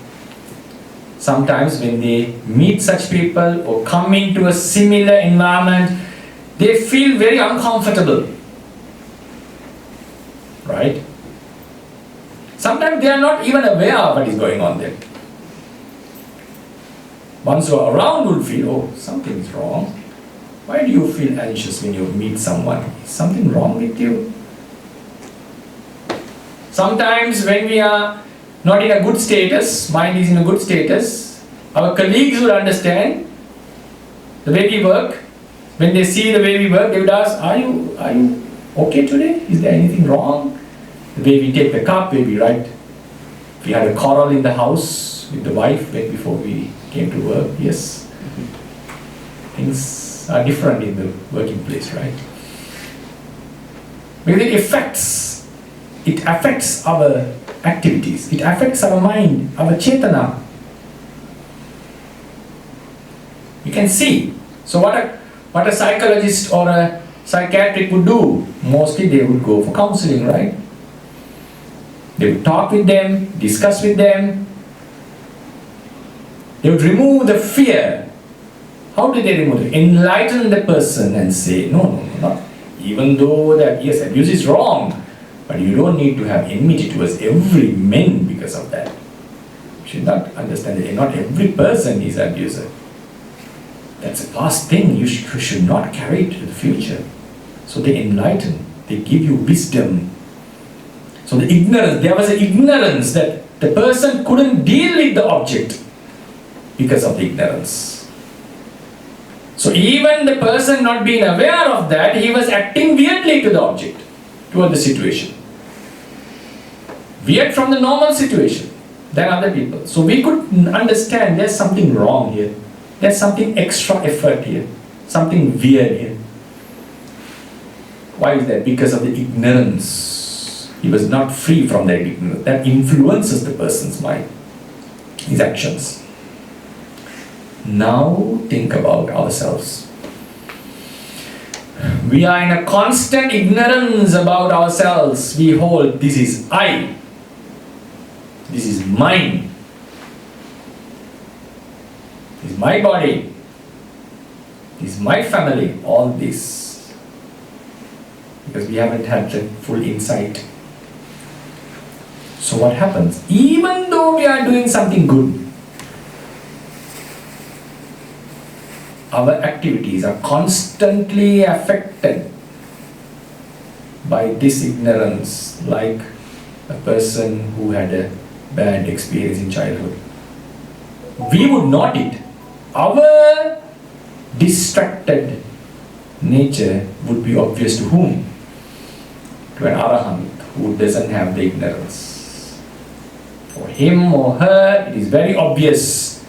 Sometimes when they meet such people or come into a similar environment, they feel very uncomfortable. Right? Sometimes they are not even aware of what is going on there. Ones who are around will feel, oh, something is wrong. Why do you feel anxious when you meet someone? Is something wrong with you? Sometimes when we are not in a good status, mind is in a good status, our colleagues will understand the way we work. When they see the way we work, they would ask, are you okay today? Is there anything wrong? The way we take the cup, the way we write. We had a quarrel in the house with the wife right before we came to work. Yes. Things are different in the working place, right? Because it affects our activities, it affects our mind, our chetana. You can see. So what a psychologist or a psychiatric would do? Mostly they would go for counseling, right? They would talk with them, discuss with them. They would remove the fear. How do they remove it? Enlighten the person and say, no, not. Even though that, yes, abuse is wrong, but you don't need to have enmity towards every man because of that. You should not understand that not every person is an abuser. That's a past thing. You should not carry it to the future. So they enlighten. They give you wisdom. So the ignorance, there was an ignorance that the person couldn't deal with the object because of the ignorance. So even the person not being aware of that, he was acting weirdly to the object, toward the situation. Weird from the normal situation than other people. So we could understand there's something wrong here. There's something extra effort here. Something weird here. Why is that? Because of the ignorance. He was not free from that ignorance. That influences the person's mind, his actions. Now think about ourselves. We are in a constant ignorance about ourselves. We hold, this is I. This is mine. This is my body. This is my family. All this. Because we haven't had the full insight. So what happens? Even though we are doing something good, our activities are constantly affected by this ignorance, like a person who had a bad experience in childhood. We would note it. Our distracted nature would be obvious to whom? To an arahant who doesn't have the ignorance. For him or her, it is very obvious.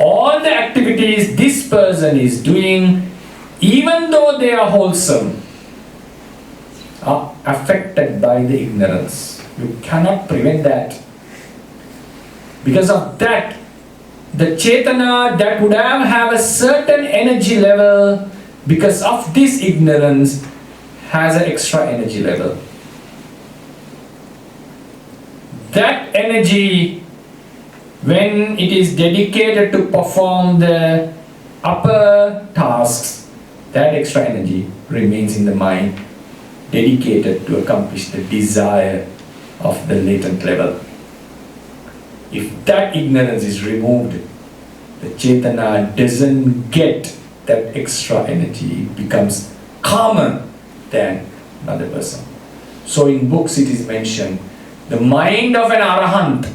All the activities this person is doing, even though they are wholesome, are affected by the ignorance. You cannot prevent that. Because of that, the Chetana that would have a certain energy level, because of this ignorance, has an extra energy level. That energy, when it is dedicated to perform the upper tasks, that extra energy remains in the mind, dedicated to accomplish the desire of the latent level. If that ignorance is removed, the Chetana doesn't get that extra energy. It becomes calmer than another person. So in books it is mentioned, the mind of an arahant,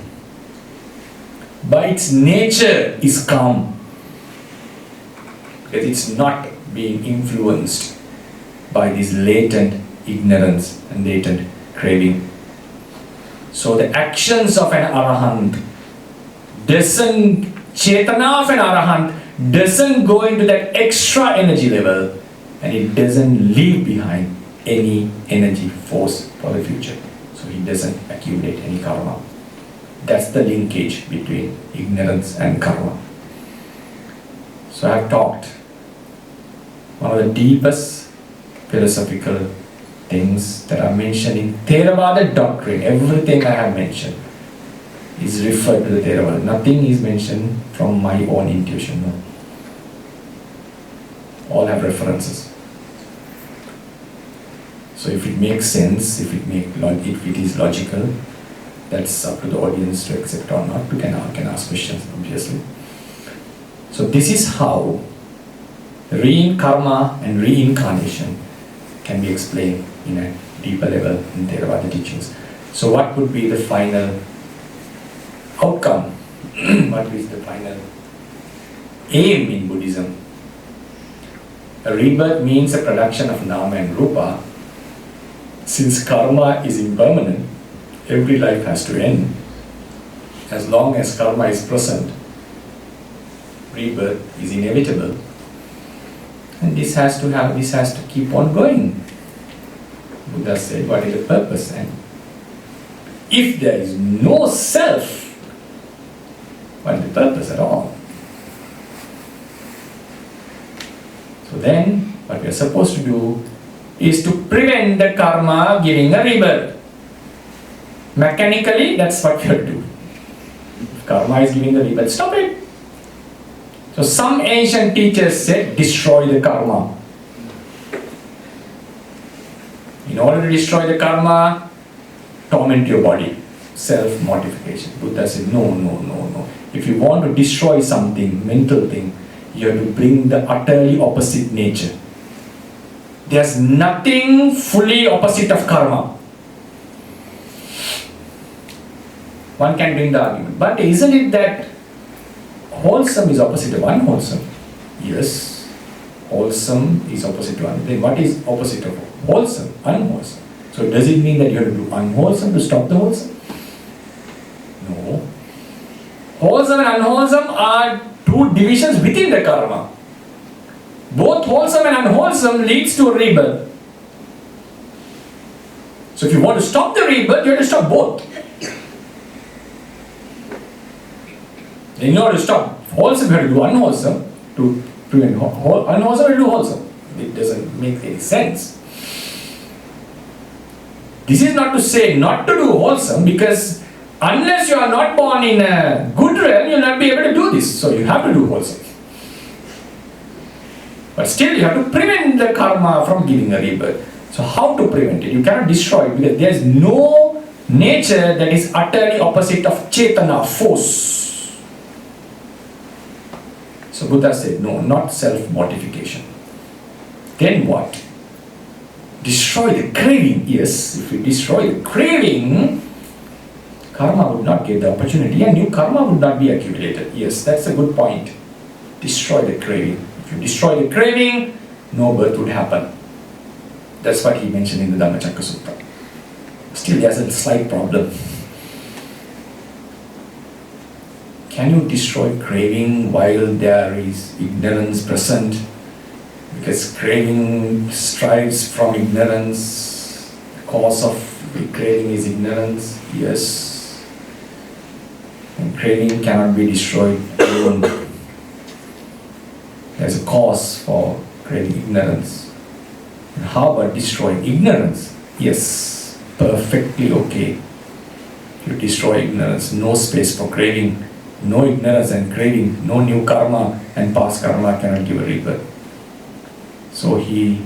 by its nature, is calm. Because it's not being influenced by this latent ignorance and latent craving. So the actions of an arahant Chetana of an arahant doesn't go into that extra energy level, and it doesn't leave behind any energy force for the future. So he doesn't accumulate any karma. That's the linkage between ignorance and karma. So I have talked one of the deepest philosophical things that are mentioned in Theravada doctrine. Everything I have mentioned is referred to the Theravada. Nothing is mentioned from my own intuition. No. All have references. So if it makes sense, if it is logical, that's up to the audience to accept or not. We can ask questions, obviously. So this is how karma and reincarnation can be explained in a deeper level in Theravada teachings. So what would be the final outcome? What is the final aim in Buddhism? A rebirth means a production of nama and rupa. Since karma is impermanent, every life has to end. As long as karma is present, rebirth is inevitable. And this has to keep on going. Buddha said, what is the purpose? And if there is no self, what is the purpose at all? So then, what we are supposed to do is to prevent the karma giving a rebirth. Mechanically, that's what you have to do. If karma is giving the rebirth, stop it. So some ancient teachers said, destroy the karma. In order to destroy the karma, torment your body. Self-mortification. Buddha said, no. If you want to destroy something, mental thing, you have to bring the utterly opposite nature. There's nothing fully opposite of karma. One can bring the argument. But isn't it that wholesome is opposite of unwholesome? Yes. Wholesome is opposite to unwholesome. Then what is opposite of wholesome? Unwholesome. So does it mean that you have to do unwholesome to stop the wholesome? No. Wholesome and unwholesome are two divisions within the karma. Both wholesome and unwholesome leads to a rebirth. So if you want to stop the rebirth, you have to stop both. In order to stop wholesome, you have to do unwholesome. To prevent unwholesome, you have to do wholesome. It doesn't make any sense. This is not to say not to do wholesome, because unless you are not born in a good realm, you will not be able to do this. So you have to do wholesome. But still you have to prevent the karma from giving a rebirth. So how to prevent it? You cannot destroy it, because there is no nature that is utterly opposite of chetana, force. So Buddha said, no, not self-mortification. Then what? Destroy the craving. Yes, if you destroy the craving, karma would not get the opportunity and new karma would not be accumulated. Yes, that's a good point. Destroy the craving. If you destroy the craving, no birth would happen. That's what he mentioned in the Dhammacakka Sutta. Still, there's a slight problem. Can you destroy craving while there is ignorance present? Because craving strives from ignorance. The cause of the craving is ignorance. Yes. And craving cannot be destroyed alone. There's a cause for craving, ignorance. And how about destroying ignorance? Yes, perfectly okay. If you destroy ignorance, no space for craving. No ignorance and craving, no new karma and past karma cannot give a rebirth. So he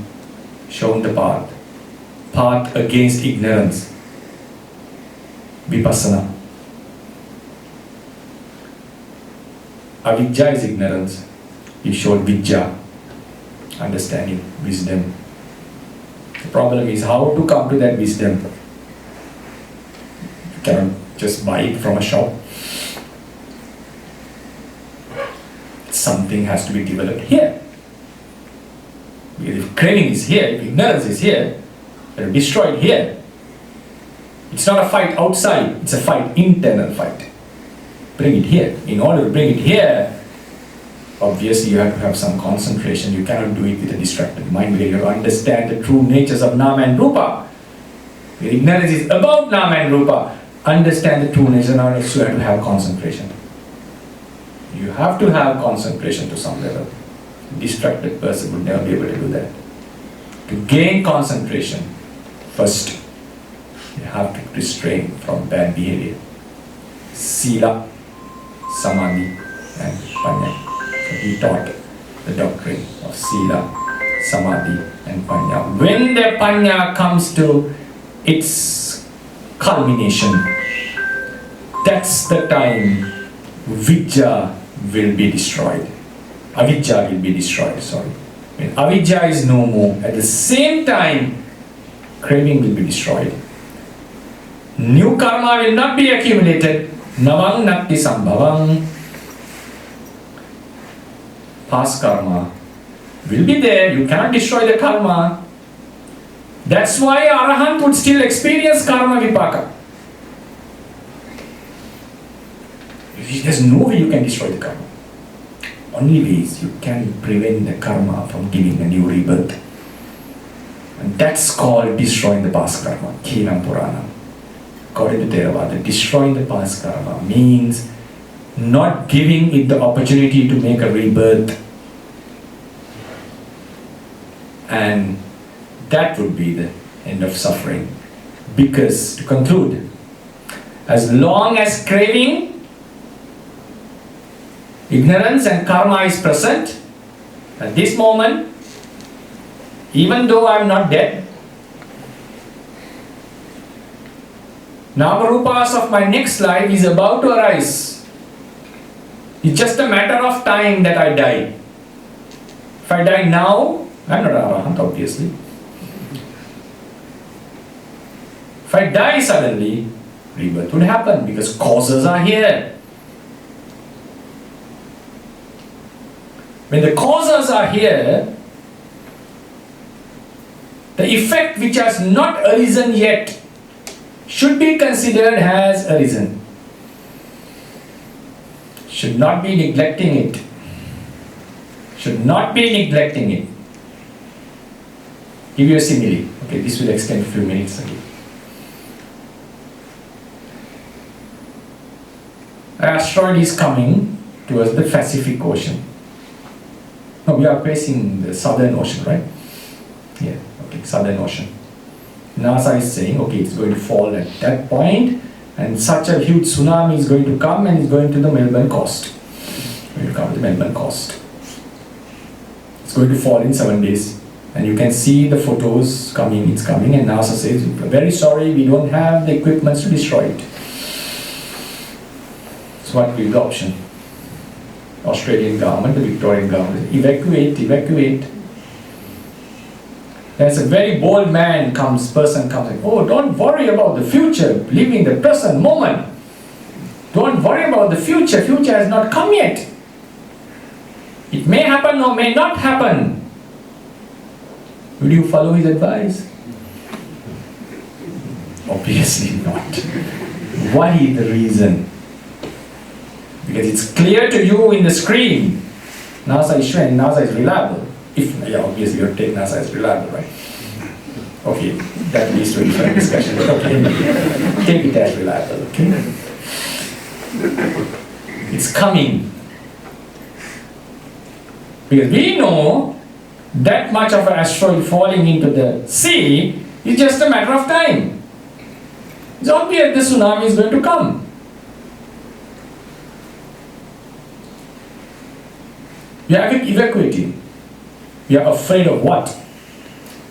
shown the path against ignorance, vipassana. Avidya is ignorance. He showed vidya, understanding, wisdom. The problem is how to come to that wisdom. You cannot just buy it from a shop. Something has to be developed here. Because if craving is here, if ignorance is here, they're destroyed here. It's not a fight outside, it's a fight, internal fight. Bring it here. In order to bring it here, obviously you have to have some concentration. You cannot do it with a distracted mind, because you have to understand the true natures of Nama and Rupa. The ignorance is about Nama and Rupa. Understand the true nature, now you have to have concentration. You have to have concentration to some level. A distracted person would never be able to do that. To gain concentration, first you have to restrain from bad behavior. Sila, Samadhi and Panya. So he taught the doctrine of Sila, Samadhi and Panya. When the Panya comes to its culmination, that's the time Vidya will be destroyed. Avidya will be destroyed, sorry. When avidya is no more, at the same time, craving will be destroyed. New karma will not be accumulated. Navang natti sambhavang. Past karma will be there. You cannot destroy the karma. That's why Arahant would still experience karma vipaka. There's no way you can destroy the karma. Only ways you can prevent the karma from giving a new rebirth. And that's called destroying the past karma. Khinam Purana. According to Theravada, destroying the past karma means not giving it the opportunity to make a rebirth and that would be the end of suffering. Because, to conclude, as long as craving, ignorance and karma is present, at this moment, even though I am not dead, Namarupas of my next life is about to arise. It's just a matter of time that I die. If I die now, I'm not Arahant, obviously. If I die suddenly, rebirth would happen because causes are here. When the causes are here, the effect which has not arisen yet should be considered as arisen. Should not be neglecting it. Should not be neglecting it. Give you a simile. Okay, this will extend a few minutes again. An asteroid is coming towards the Pacific Ocean. No, we are facing the Southern Ocean, right? Yeah, okay, Southern Ocean. NASA is saying, okay, it's going to fall at that point, and such a huge tsunami is going to come and it's going to the Melbourne coast. It's going to come to the Melbourne coast. It's going to fall in 7 days. And you can see the photos coming, it's coming, and NASA says, very sorry, we don't have the equipment to destroy it. So what will be the option? Australian government, the Victorian government, evacuate. There's a very bold person comes and, oh, don't worry about the future, live in the present moment. Don't worry about the future has not come yet. It may happen or may not happen. Will you follow his advice? Obviously not. Why the reason? Because it's clear to you in the screen. NASA is showing, NASA is reliable. Obviously you take NASA as reliable, right? Okay, that leads to a different discussion, but okay. Take it as reliable, okay? It's coming. Because we know that much of an asteroid falling into the sea is just a matter of time. It's obvious the tsunami is going to come. We are evacuating. We are afraid of what?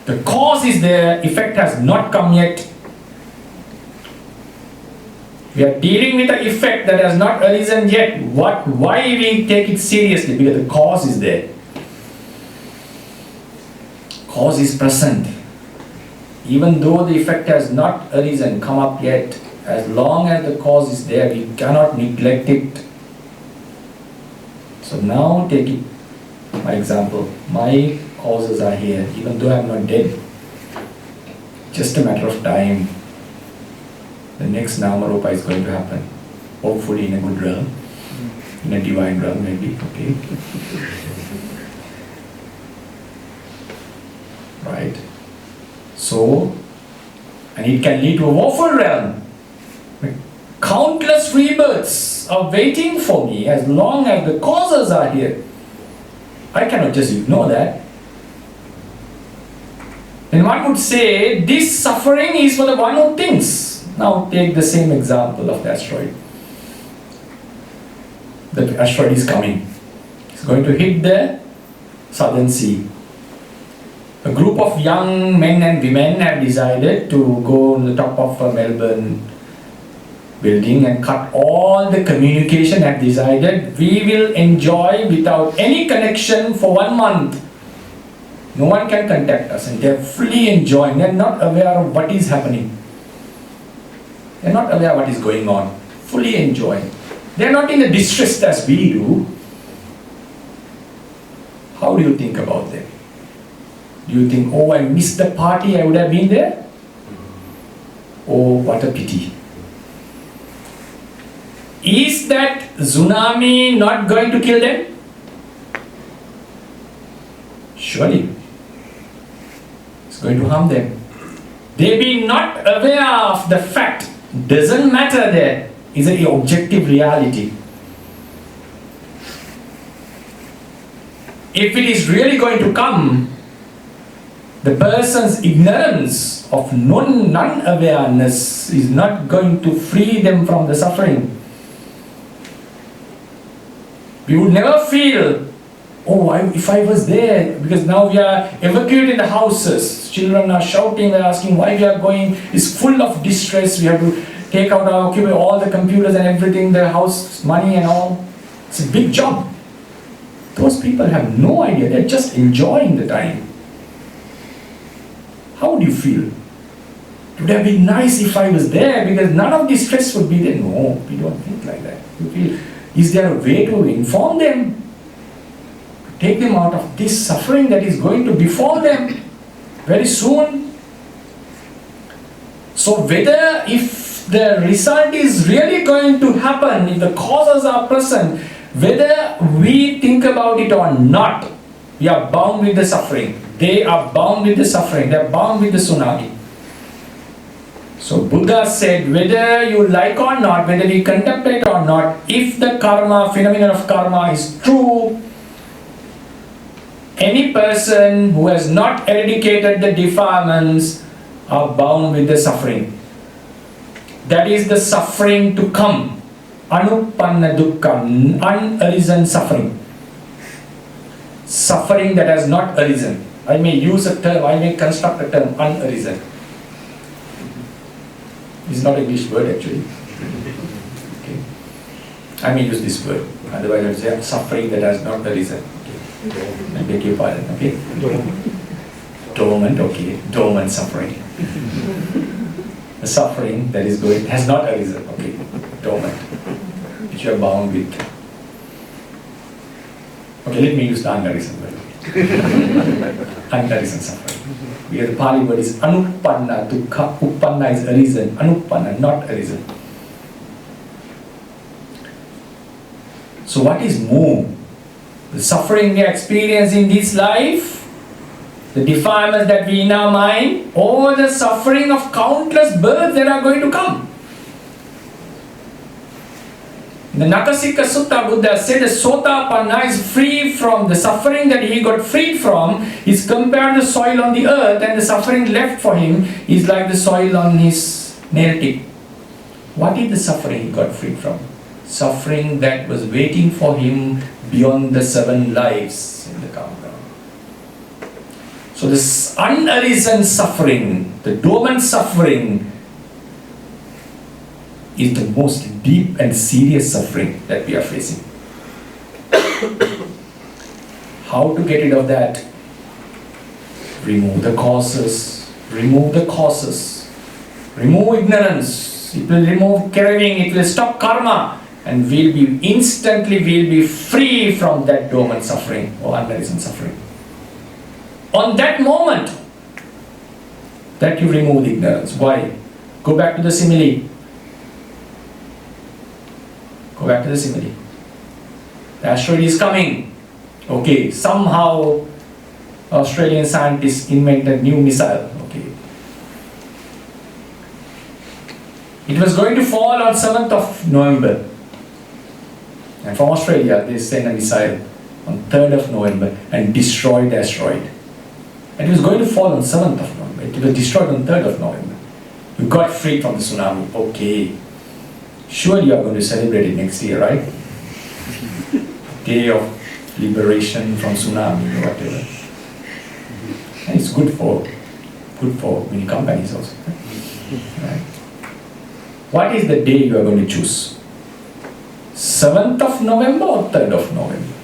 The cause is there, effect has not come yet. We are dealing with the effect that has not arisen yet. Why we take it seriously? Because the cause is there. Cause is present. Even though the effect has not arisen, come up yet, as long as the cause is there, we cannot neglect it. So now take it, my example. My causes are here, even though I am not dead. Just a matter of time. The next Namarupa is going to happen. Hopefully in a good realm. In a divine realm maybe, okay. Right? So, and it can lead to a woeful realm. Countless rebirths are waiting for me as long as the causes are here. I cannot just ignore that. And one would say, this suffering is for the one who thinks. Now take the same example of the asteroid. The asteroid is coming. It's going to hit the Southern Sea. A group of young men and women have decided to go on the top of a Melbourne building and cut all the communication, have decided we will enjoy without any connection for 1 month. No one can contact us, and they are fully enjoying. They are not aware of what is happening. They are not aware of what is going on. Fully enjoying. They are not in the distress as we do. How do you think about them? Do you think, oh, I missed the party, I would have been there? Oh, what a pity. Is that tsunami not going to kill them? Surely. It's going to harm them. They be not aware of the fact. Doesn't matter there. Is an objective reality. If it is really going to come, The person's ignorance of non-awareness is not going to free them from the suffering. We would never feel, oh, if I was there, because now we are evacuating the houses. Children are shouting, they're asking why we are going. It's full of distress. We have to take out all the computers and everything, the house, money and all. It's a big job. Those people have no idea. They're just enjoying the time. How would you feel? It would have been nice if I was there, because none of this stress would be there. No, we don't think like that. We feel, is there a way to inform them? To take them out of this suffering that is going to befall them very soon? So whether if the result is really going to happen, if the causes are present, whether we think about it or not, we are bound with the suffering. They are bound with the suffering. They are bound with the tsunami. So Buddha said, whether you like or not, whether we contemplate or not, if the karma, phenomenon of karma is true, any person who has not eradicated the defilements are bound with the suffering. That is the suffering to come. Anupanna dukkha, unarisen suffering. Suffering that has not arisen. I may use a term, I may construct a term, unarisen. It's not an English word actually. Okay. I may use this word, otherwise I would say suffering that has not arisen. Okay. I beg your pardon, okay? Dormant, okay. Dormant suffering. The suffering that is going, has not arisen, okay. Dormant. Which you are bound with. Okay, let me use the unarisen word. Unarisen suffering. Because the Pali word is anupanna dukkha. Uppanna is arisen. Anupanna, not arisen. So what is more? The suffering we experience in this life, the defilements that we in our mind, or the suffering of countless births that are going to come. The Nakasika Sutta Buddha said the Sotapanna is free from the suffering that he got freed from is compared to the soil on the earth, and the suffering left for him is like the soil on his nail tip. What is the suffering he got freed from? Suffering that was waiting for him beyond the 7 lives in the countdown. So this unarisen suffering, the dormant suffering, is the most deep and serious suffering that we are facing. How to get rid of that? Remove the causes. Remove the causes. Remove ignorance. It will remove craving. It will stop karma. And we'll be free from that dormant suffering or unarisen suffering. On that moment that you remove the ignorance. Why? Go back to the simile. Go back to the simile. The asteroid is coming. Okay, somehow Australian scientists invented new missile. Okay. It was going to fall on 7th of November. And from Australia, they sent a missile on 3rd of November and destroyed the asteroid. And it was going to fall on 7th of November. It was destroyed on 3rd of November. You got free from the tsunami. Okay. Surely you are going to celebrate it next year, right? Day of liberation from tsunami or whatever. And it's good for many companies also. Right? What is the day you are going to choose? 7th of November or 3rd of November?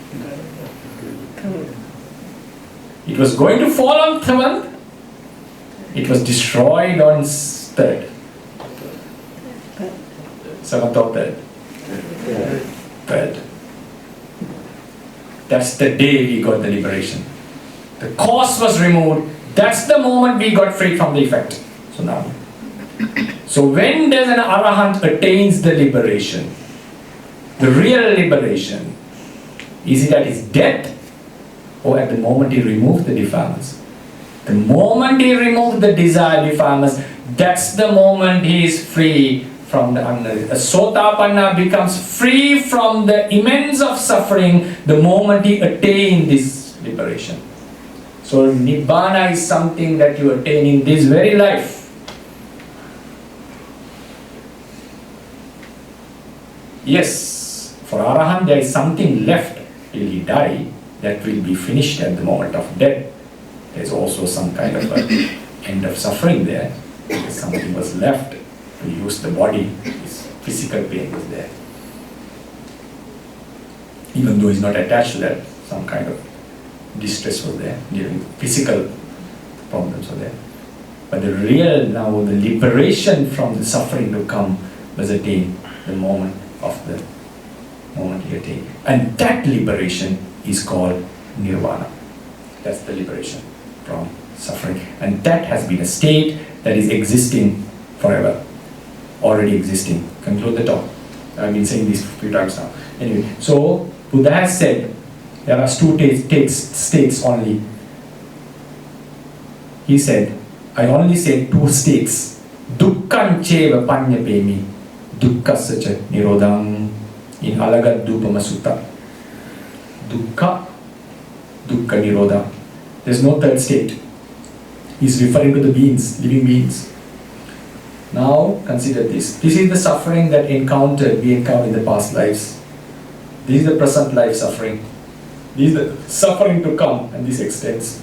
It was going to fall on 7th. It was destroyed on 3rd. 7th or 3rd? 3rd. That's the day we got the liberation. The cause was removed. That's the moment we got free from the effect. So now. So when does an arahant attains the liberation? The real liberation. Is it at his death or at the moment he removes the defilements? The moment he removes the desire defilements, that's the moment he is free from the unarisen. A Sotapanna becomes free from the immense of suffering the moment he attains this liberation. So Nibbana is something that you attain in this very life. Yes, for Arahant there is something left till he die that will be finished at the moment of death. There is also some kind of an end of suffering there. Because something was left to use the body, his physical pain was there. Even though he's not attached to that, some kind of distress was there, physical problems were there. But the real now, the liberation from the suffering to come was attained the moment he attained. And that liberation is called nirvana. That's the liberation from suffering. And that has been a state that is existing forever. Already existing. Conclude the talk. I've been saying this a few times now. Anyway, so Buddha has said there are two states only. He said, I only said two states. Dukkhan cheva panyapemi. Dukkhasacha nirodham. In Alagadupama Sutta. Dukkha nirodha. There's no third state. He's referring to the beings, living beings. Now consider this. This is the suffering that we encountered in the past lives. This is the present life suffering. This is the suffering to come, and this extends.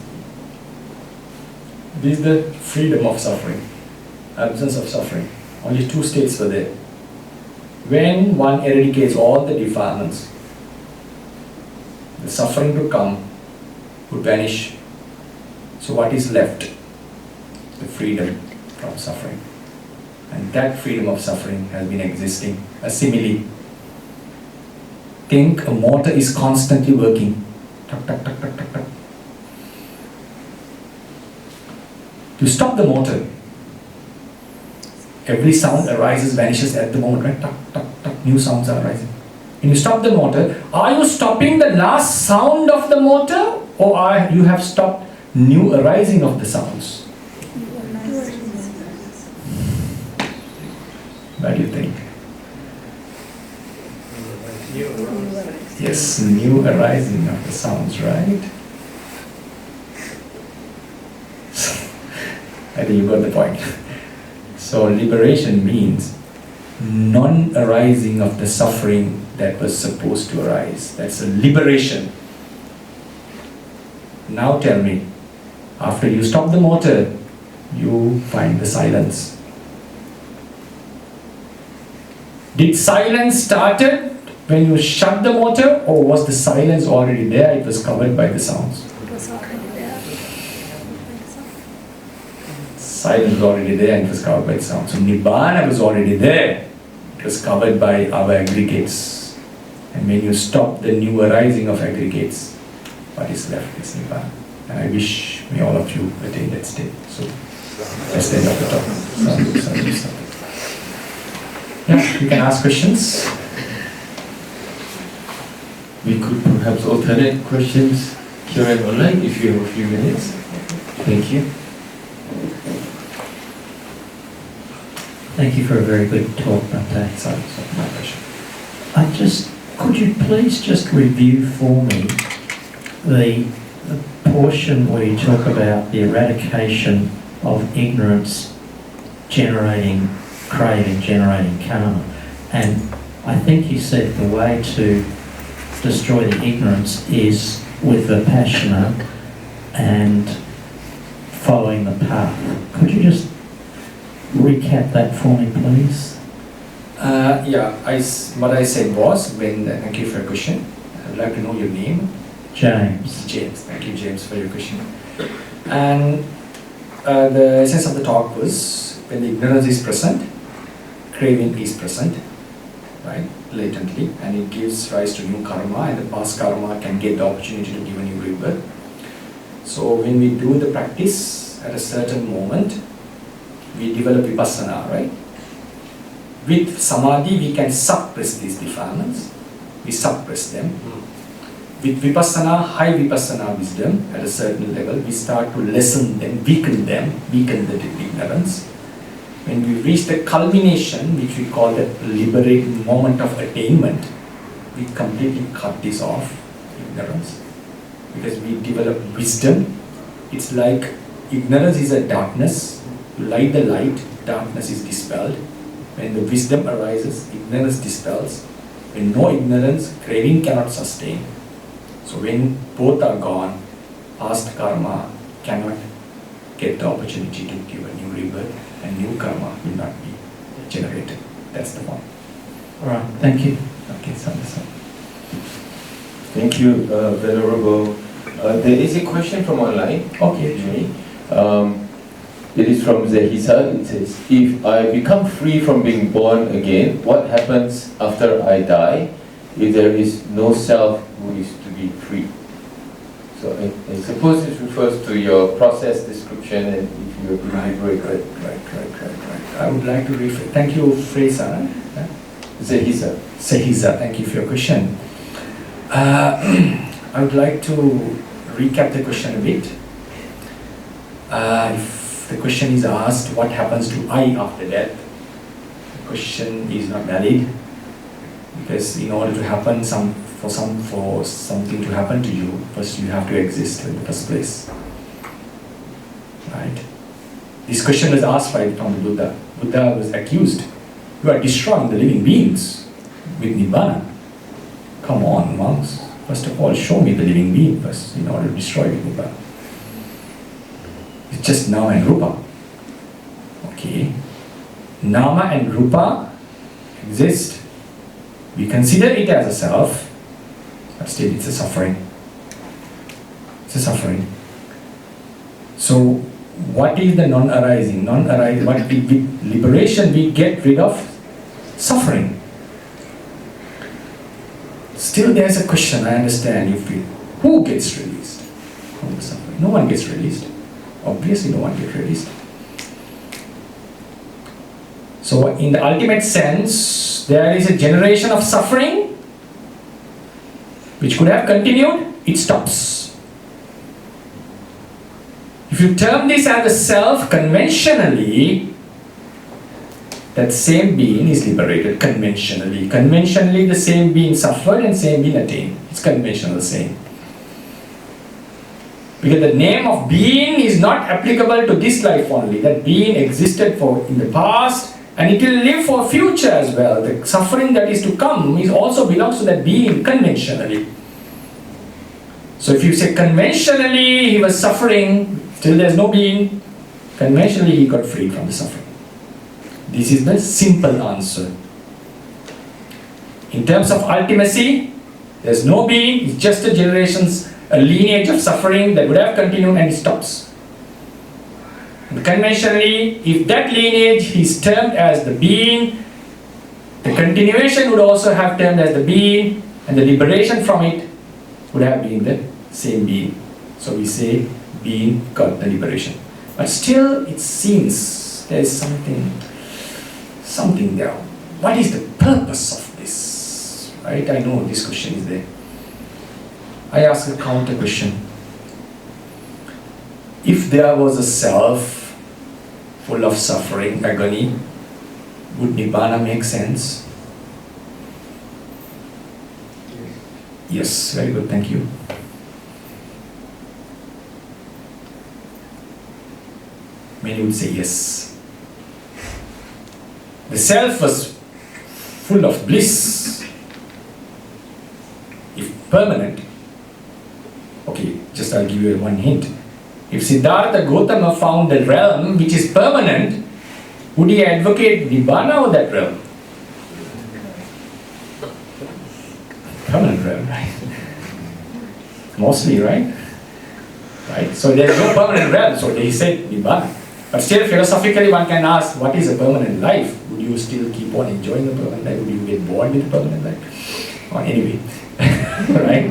This is the freedom of suffering, absence of suffering. Only two states were there. When one eradicates all the defilements, the suffering to come would vanish. So what is left? The freedom from suffering. And that freedom of suffering has been existing. A simile. Think a motor is constantly working. Tuck, tuck, tuck, tuck, tuck, tuck. To stop the motor, every sound arises, vanishes at the moment, right? Tuck, tuck, tuck, new sounds are arising. When you stop the motor, are you stopping the last sound of the motor, or you have stopped new arising of the sounds? What do you think? Yes, new arising of the sounds, right? I think you got the point. So liberation means non-arising of the suffering that was supposed to arise. That's a liberation. Now tell me, after you stop the motor, you find the silence. Did silence started when you shut the motor, or was the silence already there? It was covered by the sounds. It was already there. Silence was already there and it was covered by the sounds. So Nibbana was already there. It was covered by our aggregates. And when you stop the new arising of aggregates, what is left is Nibbana. And I wish may all of you attain that state. So that's the end of the talk. Yeah, you can ask questions. We could perhaps alternate questions here and online if you have a few minutes. Thank you. Thank you for a very good talk, Bhante. Sorry, my pleasure. Could you please just review for me the portion where you talk about the eradication of ignorance generating craving, generating karma. And I think you said the way to destroy the ignorance is with Vipassana and following the path. Could you just recap that for me, please? What I said was, thank you for your question. I would like to know your name. James. Thank you, James, for your question. And the essence of the talk was, when the ignorance is present, craving is present, right, latently, and it gives rise to new karma, and the past karma can get the opportunity to give a new rebirth. So when we do the practice at a certain moment, we develop vipassana, right? With samadhi, we can suppress these defilements. We suppress them. With vipassana, high vipassana wisdom, at a certain level, we start to lessen them, weaken the ignorance. When we reach the culmination, which we call the liberating moment of attainment, we completely cut this off, ignorance, because we develop wisdom It's like ignorance is a darkness. You light the light, darkness is dispelled. When the wisdom arises, ignorance dispels. When no ignorance, craving cannot sustain. So when both are gone, past karma cannot get the opportunity to give a new rebirth, and new karma will not be generated. That's the point. Alright, thank you. Okay, so Thank you, Venerable. There is a question from online. okay. It is from Zehisa. It says, if I become free from being born again, what happens after I die if there is no self who is to be free? So I suppose it refers to your process description and if you are liberated. Right. I would like to rephrase. Thank you, Fraser. Zehisa. Sehisa, thank you for your question. I would like to recap the question a bit. If the question is asked, what happens to I after death? The question is not valid, because in order to happen for something to happen to you, first you have to exist in the first place. Right? This question was asked from the Buddha. Buddha was accused. You are destroying the living beings with Nibbana. Come on, monks. First of all, show me the living being first in order to destroy it with Nibbana. It's just Nama and Rupa. Okay. Nama and Rupa exist. We consider it as a self, but still it's a suffering. It's a suffering. So, what is the non-arising? Non-arising, with liberation we get rid of suffering. Still there's a question, I understand, you feel. Who gets released from the suffering? No one gets released. Obviously no one gets released. So in the ultimate sense, there is a generation of suffering which could have continued, it stops. If you term this as a self, conventionally, that same being is liberated conventionally. Conventionally, the same being suffered and same being attained. It's conventional saying. Because the name of being is not applicable to this life only. That being existed in the past and it will live for future as well. The suffering that is to come also belongs to that being conventionally. So if you say conventionally he was suffering, still there's no being, conventionally he got freed from the suffering. This is the simple answer. In terms of ultimacy, there's no being, it's just a lineage of suffering that would have continued and it stops. And conventionally, if that lineage is termed as the being, the continuation would also have termed as the being, and the liberation from it would have been the same being. So we say being got the liberation. But still it seems there is something there. What is the purpose of this? Right? I know this question is there. I ask a counter question. If there was a self full of suffering, agony, would Nibbana make sense? Yes, very good, thank you. Many would say yes. The self was full of bliss, if permanent. Okay, just I'll give you one hint. If Siddhartha Gautama found the realm which is permanent, would he advocate Nibbana or that realm? Permanent realm, right? Mostly, right? Right? So there's no permanent realm, so they said Nibbana. But still, philosophically, one can ask, what is a permanent life? Would you still keep on enjoying the permanent life? Would you get bored with the permanent life? Or anyway, right?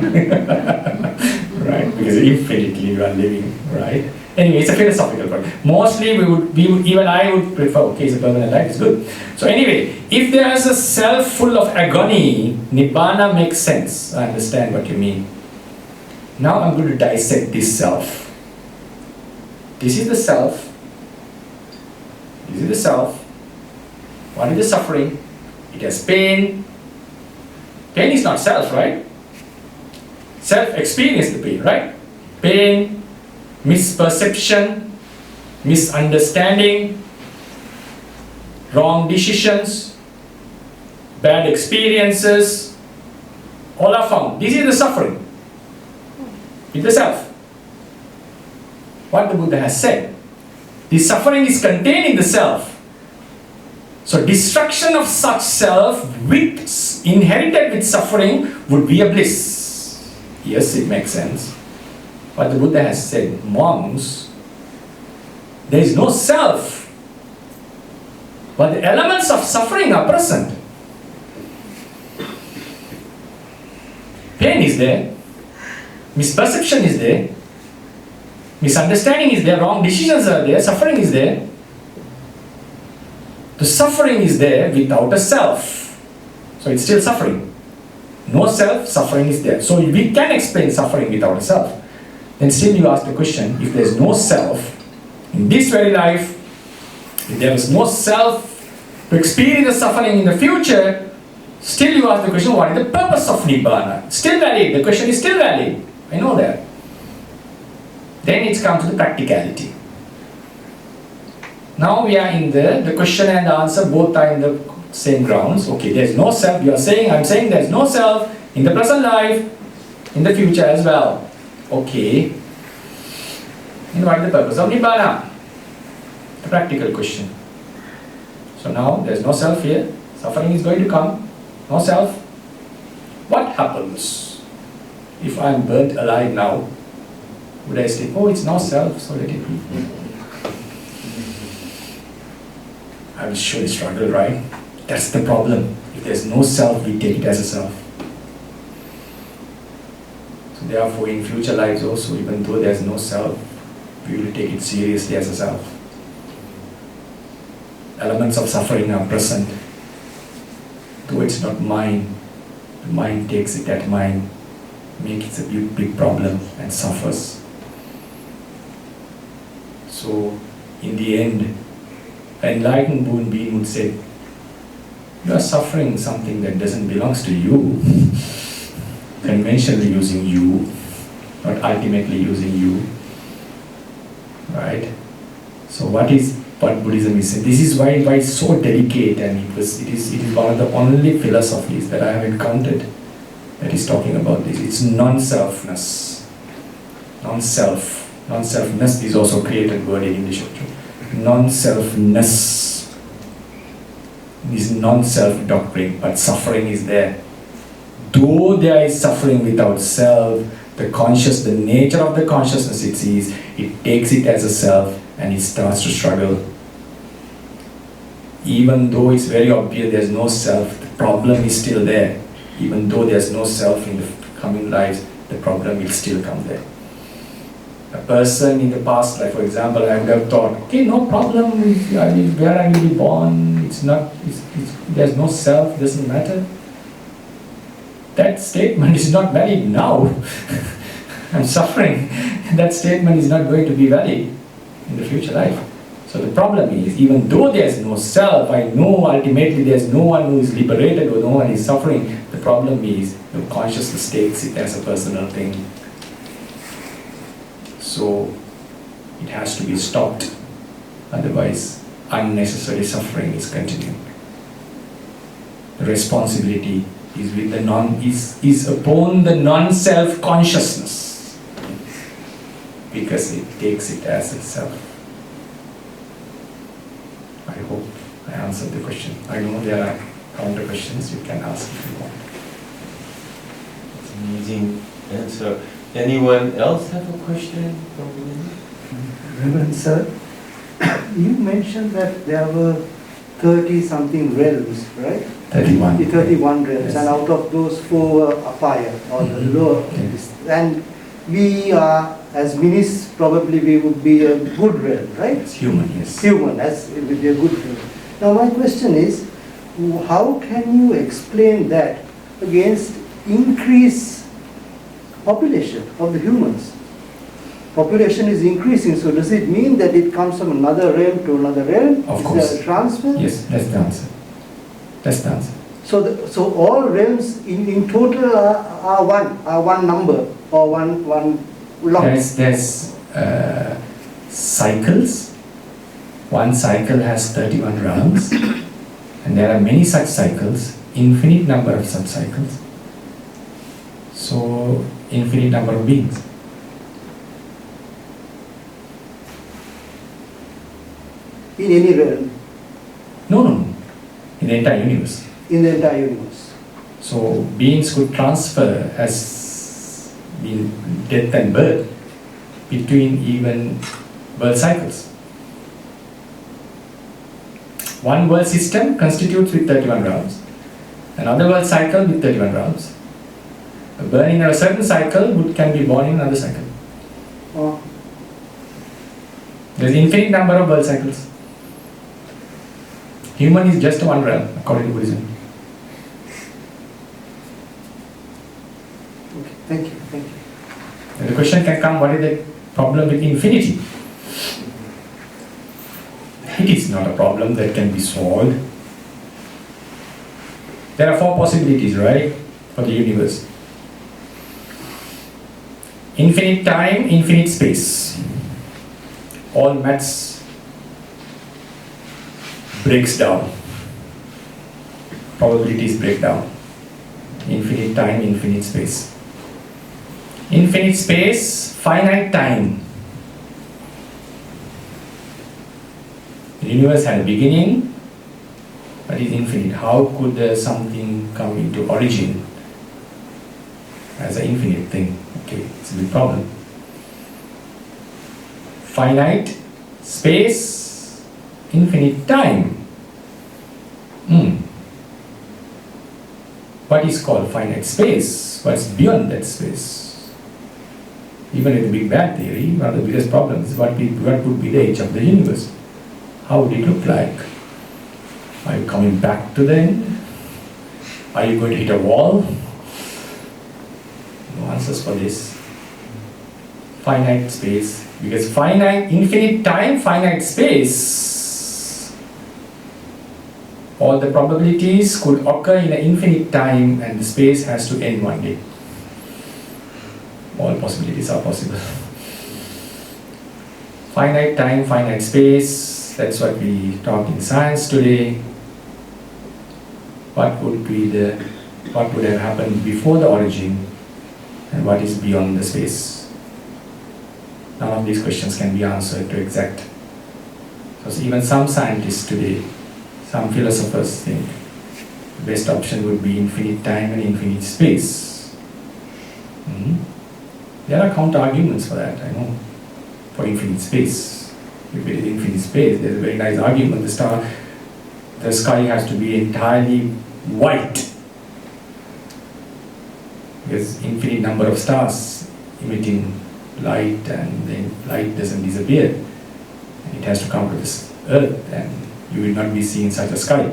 Right? Because infinitely you are living, right? Anyway, it's a philosophical point. Mostly, even I would prefer, okay, it's a permanent life, it's good. So anyway, if there is a self full of agony, Nibbana makes sense. I understand what you mean. Now I'm going to dissect this self. This is the self. This is the self. What is the suffering? It has pain. Pain is not self, right? Self experience the pain, right? Pain, misperception, misunderstanding, wrong decisions, bad experiences, all are found. This is the suffering with the self. What the Buddha has said. The suffering is contained in the self. So destruction of such self inherited with suffering would be a bliss. Yes, it makes sense. But the Buddha has said, monks, there is no self. But the elements of suffering are present. Pain is there. Misperception is there. Misunderstanding is there. Wrong decisions are there. Suffering is there. The suffering is there without a self. So it's still suffering. No self, suffering is there. So we can explain suffering without a self. Then still you ask the question, if there is no self, in this very life, if there is no self to experience the suffering in the future, still you ask the question, what is the purpose of Nibbana? Still valid, the question is still valid. I know that. Then it's come to the practicality. Now we are in the question and the answer, both are in the same grounds. Okay, there's no self, you are saying, I'm saying there's no self in the present life, in the future as well. Okay. And what is the purpose of Nibbana? The practical question. So now there's no self here, suffering is going to come, no self. What happens if I'm burnt alive now? Would I say, oh, it's no self, so let it be? I will surely struggle, right? That's the problem. If there's no self, we take it as a self. So therefore, in future lives also, even though there's no self, we will take it seriously as a self. Elements of suffering are present. Though it's not mine, the mind takes it at mine, makes it a big problem and suffers. So, in the end, an enlightened Buddha being would say, you are suffering something that doesn't belong to you, conventionally using you, not ultimately using you, right? So what Buddhism is saying, this is why it's so delicate, and it is one of the only philosophies that I have encountered that is talking about this. It's non-selfness. Non-selfness is also a created word in English. Non-selfness is non-self doctrine, but suffering is there. Though there is suffering without self, the nature of the consciousness it sees, it takes it as a self and it starts to struggle. Even though it's very obvious there's no self, the problem is still there. Even though there's no self in the coming lives, the problem will still come there. A person in the past life, for example, I would have thought, okay, no problem, where I will be born, there's no self, doesn't matter. That statement is not valid now. I'm suffering. That statement is not going to be valid in the future life. So the problem is, even though there's no self, I know ultimately there's no one who is liberated or no one is suffering. The problem is, the consciousness takes it as a personal thing. So it has to be stopped. Otherwise, unnecessary suffering is continuing. The responsibility is with the is upon the non-self consciousness, because it takes it as itself. I hope I answered the question. I know there are counter questions you can ask if you want. It's an amazing answer. Anyone else have a question? Reverend sir, you mentioned that there were 30-something realms, right? 31. 31 realms, Yes. and out of those 4 were apaya, or the lower. Yes. And we are, as minis, probably we would be a good realm, right? It's human, yes. Human, as it would be a good realm. Now my question is, how can you explain that against increased population of the humans? Population is increasing, so does it mean that it comes from another realm to another realm? Of course. Is there a transfer? Yes, that's the answer. That's the answer. So all realms in total are one number, or one lot. There's cycles. One cycle has 31 rounds, and there are many such cycles, infinite number of such cycles. So, infinite number of beings. In any realm? No. In the entire universe. In the entire universe. So, beings could transfer as in death and birth between even world cycles. One world system constitutes with 31 rounds. Another world cycle with 31 rounds. A burning in a certain cycle can be born in another cycle. Oh. There is infinite number of world cycles. Human is just one realm, according to Buddhism. Okay, thank you. And the question can come, what is the problem with infinity? It is not a problem that can be solved. There are 4 possibilities, right, for the universe. Infinite time, infinite space. All maths breaks down. Probabilities break down. Infinite time, infinite space. Infinite space, finite time. The universe had a beginning, but is infinite. How could something come into origin as an infinite thing? Okay, it's a big problem. Finite space, infinite time. What is called finite space? What's beyond that space? Even in the Big Bang theory, one of the biggest problems is what would be the age of the universe? How would it look like? Are you coming back to the end? Are you going to hit a wall? No answers for this. Finite space, because finite, infinite time, finite space. All the probabilities could occur in an infinite time, and the space has to end one day. All possibilities are possible. Finite time, finite space, that's what we talk in science today. What would have happened before the origin, and what is beyond the space? None of these questions can be answered to exact. Because even some scientists today, some philosophers think the best option would be infinite time and infinite space. There are counter arguments for that, I know, for infinite space. If it is infinite space, there's a very nice argument. The sky has to be entirely white. There's infinite number of stars emitting light, and then light doesn't disappear. It has to come to this earth, and you will not be seeing such a sky.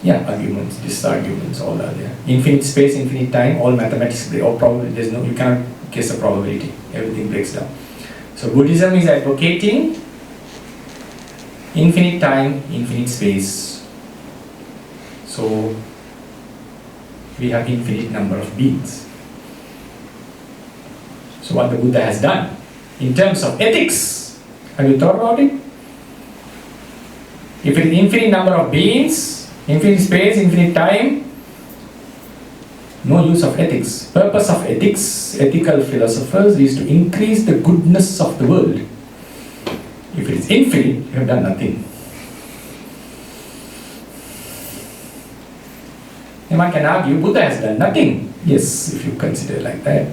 Yeah, arguments, disarguments, all are there. Infinite space, infinite time, all mathematics, all probability. You cannot guess a probability. Everything breaks down. So Buddhism is advocating infinite time, infinite space. So we have infinite number of beings. So what the Buddha has done in terms of ethics, have you thought about it? If it is infinite number of beings, infinite space, infinite time, no use of ethics. Purpose of ethics, ethical philosophers, is to increase the goodness of the world. If it is infinite, you have done nothing. And one can argue Buddha has done nothing. Yes, if you consider like that.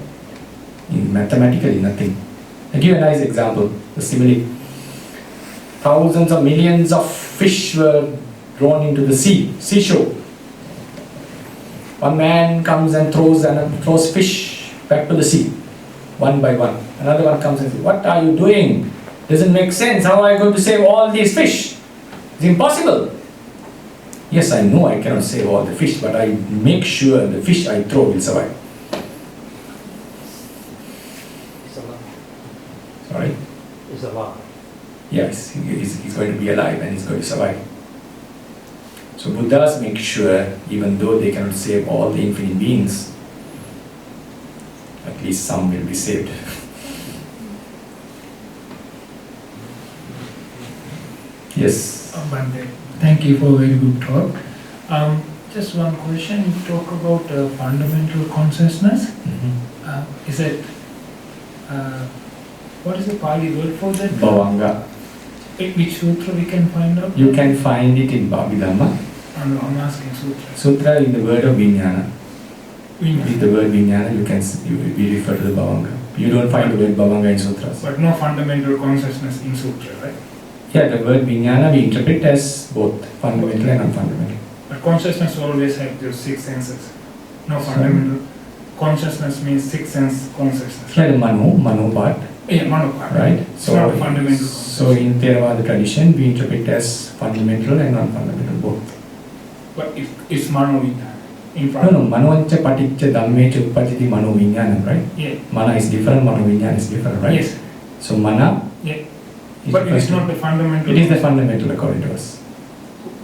Mathematically nothing. I'll give you a nice example, a simile. Thousands of millions of fish were drawn into the seashore. One man comes and throws fish back to the sea, one by one. Another one comes and says, "What are you doing? Doesn't make sense. How are you going to save all these fish? It's impossible." Yes, I know I cannot save all the fish, but I make sure the fish I throw will survive. It's alive. Sorry? It's alive. Yes, he's going to be alive and he's going to survive. So Buddhas make sure, even though they cannot save all the infinite beings, at least some will be saved. Yes. Bhante, thank you for a very good talk. Just one question. You talk about fundamental consciousness. Is it what is the Pali word for that? Bhavanga. Which sutra we can find out? You can find it in Dhamma. I'm asking sutra. Sutra in the word of Vijnana. Vijnana. With the word Vijnana, we refer to the Bhavanga. You don't find the word Bhavanga in sutras. But no fundamental consciousness in sutra, right? Yeah, the word Vijnana we interpret as both fundamental and non-fundamental. But consciousness always has those six senses. No fundamental. Consciousness means six sense consciousness. Yeah, the Mano part. Yeah, Mano part. Right? It's not fundamental. So in Theravada tradition, we interpret as fundamental and non-fundamental both. But it's Mano Vijnana. No, Manoancha Paticca Dhammecha Uppajjati Mano Vijnana, right? Yeah. Mana is different, Mano Vijnana is different, right? Yes. So Mana. Yeah. Is But it is not the fundamental. It is the fundamental according to us.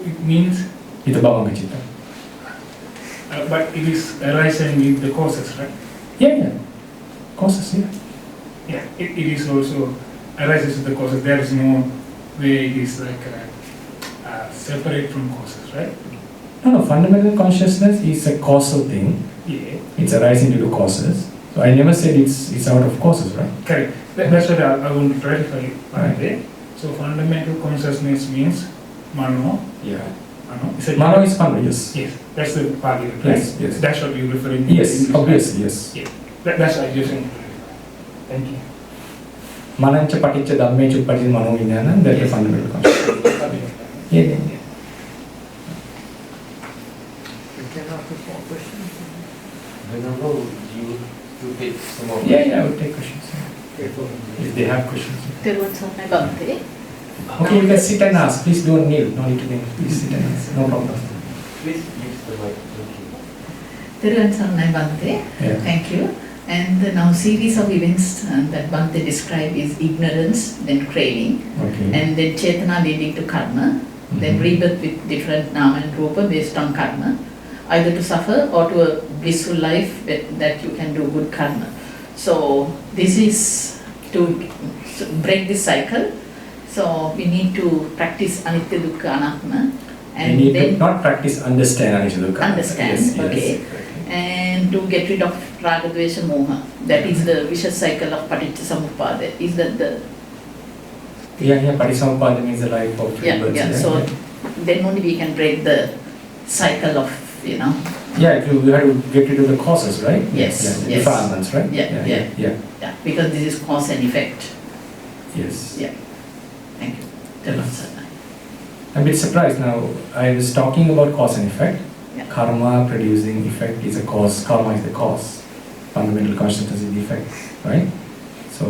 It means. It's the Bhavanga Chitta. But it is arising with the causes, right? Yeah. Causes, yeah. Yeah. It is also arises with the causes. There is no way it is like separate from causes, right? No, fundamental consciousness is a causal thing. Yeah. It's arising due to causes. So I never said it's out of causes, right? Correct. That's what I want to clarify. Right. So fundamental consciousness means Mano. Yeah. Mano is fundamental, yes. Yes. That's the Pali, right? Yes. That's what you're referring to. Yes, obviously, yes. Yeah. That's what I just want to clarify. Thank you. Manancha Paticca Dhammecha Uppajjati Mano Vijnana, that is the fundamental consciousness. Yeah. Can I ask more questions? Venerable, you take some more. Yeah, I will take questions. If they have questions. Theravada Saranai Bhante. Okay, you can sit and ask. Please don't kneel. No need to kneel. Please sit and ask. No problem. Please use the mic. Theravada Saranai Bhante. Yeah. Thank you. And now series of events that Bhante described is ignorance, then craving, Okay. and then Chetana leading to karma, then rebirth with different nama and rupa based on karma, either to suffer or to a blissful life that you can do good karma. So this is to break this cycle. So we need to practice anitya dukkha anatma, and we need then to not practice understand anitya dukkha. understand, Yes, okay, and to get rid of raga dvesha moha. That is the vicious cycle of paticca samuppada. Is that the Yeah. Paticca means the life of three births. yeah. So then only we can break the cycle of Yeah, you have to get rid of the causes, right? Yes, Yeah, yes. defilements, right? Yeah. Yeah, because this is cause and effect. Yes. Yeah. Thank you. Theravada Saranai. I'm a bit surprised now. I was talking about cause and effect. Yeah. Karma producing effect is a cause. Karma is the cause. Fundamental consciousness is the effect, right? So,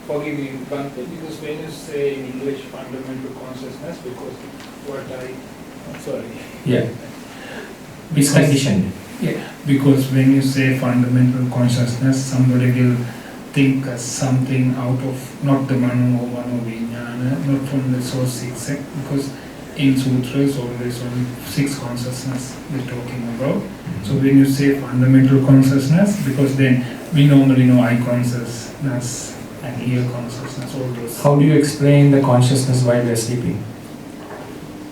Forgive me, Bhante, because when you say in English fundamental consciousness, because yeah, it's conditioned. Yeah, because when you say fundamental consciousness, somebody will think as something out of not the Mano or Mano Vijnana, not from the source six, because in sutras always only six consciousness we're talking about. So when you say fundamental consciousness, because then we normally know eye consciousness and ear consciousness, all those. How do you explain the consciousness while we are sleeping?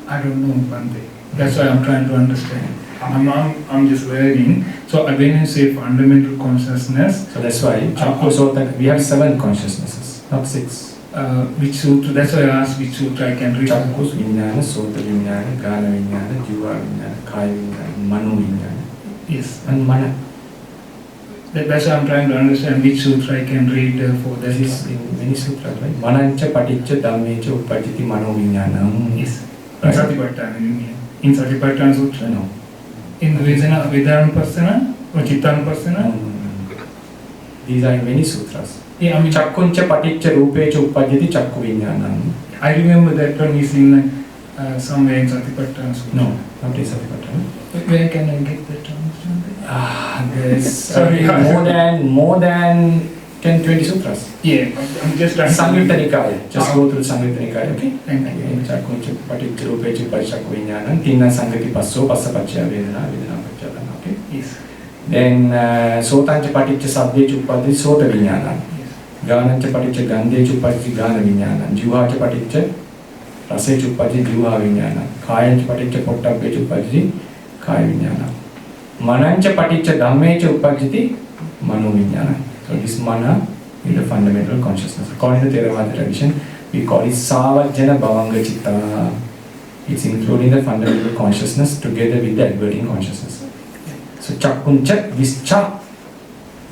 I don't know, Bhante. That's why I'm trying to understand. I'm just learning. So when you say fundamental consciousness, So that's why we have 7 consciousnesses, not 6. which sutra? That's why I asked which sutra I can read. Chakkus Vijnana, Sota Vijnana, Gana Vijnana, Jiva Vijnana, Kaya Vijnana, Mano Vijnana. Yes. And Mana. That's why I'm trying to understand which sutra I can read for that. This is in many sutras, right? Manancha Paticca Dhammecha Uppajjati Mano Vijnanam. Yes. Right. Satipatthana, you mean? In Satipatthana Sutra? No. In Vedanupassana or Chittanupassana? These are in many sutras. Yeah, I mean, Chakkuncha Paticca Rupecha Uppajjati Chakku Vijnanam. I remember that one is in somewhere in Satipatthana Sutra. No, not in Satipatthana. Where can I get that one? There's Sorry. more than 10-20 sutras. Yeah, I'm just trying Samyutta Nikaya. Just go through Samyutta Nikaya, okay? Thank you. Chakkuncha Paticca Rupecha Uppajjati Chakku Vijnanam. Tinna Sangati Passo, Passa Pacchaya Vedana, Vedana Pacchaya Dhamma, okay? Yes. Then Sotancha Paticca Sabbhecha Uppajjati Sota Vijnanam. Yes. Gānaca paticca gandheca uppajjati gāna viññāna. Jīvāca paticca raseca uppajjati jīvā viññāna. Kāyaca paticca pottabbeca uppajjati kāya viññāna. Mananca paticca dhammeca uppajjati mano viññāna. So this mana is the fundamental consciousness. According to Theravada tradition, we call it savajjana bhavanga citta. It's including the fundamental consciousness together with the adverting consciousness. So chakkuncha, this cha,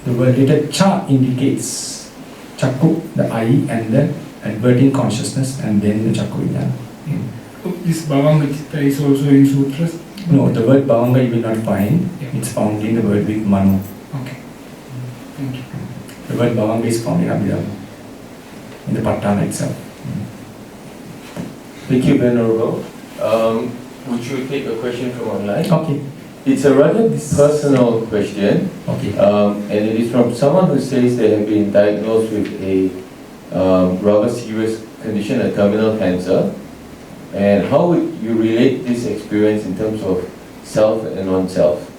the word letter cha indicates chakku, the eye, and the adverting consciousness, and then the chakku viññāna. This bhavanga citta is also in sutras? No, the word bhavanga you will not find. Yeah. It's found in the word with manu. Okay. Thank you. The word bhavanga is found in Abhidhamma, in the Patthana itself. Thank you, Venerable. Would you take a question from online? Okay. It's a rather personal question, Okay. and it is from someone who says they have been diagnosed with a rather serious condition, a terminal cancer. And how would you relate this experience in terms of self and non-self?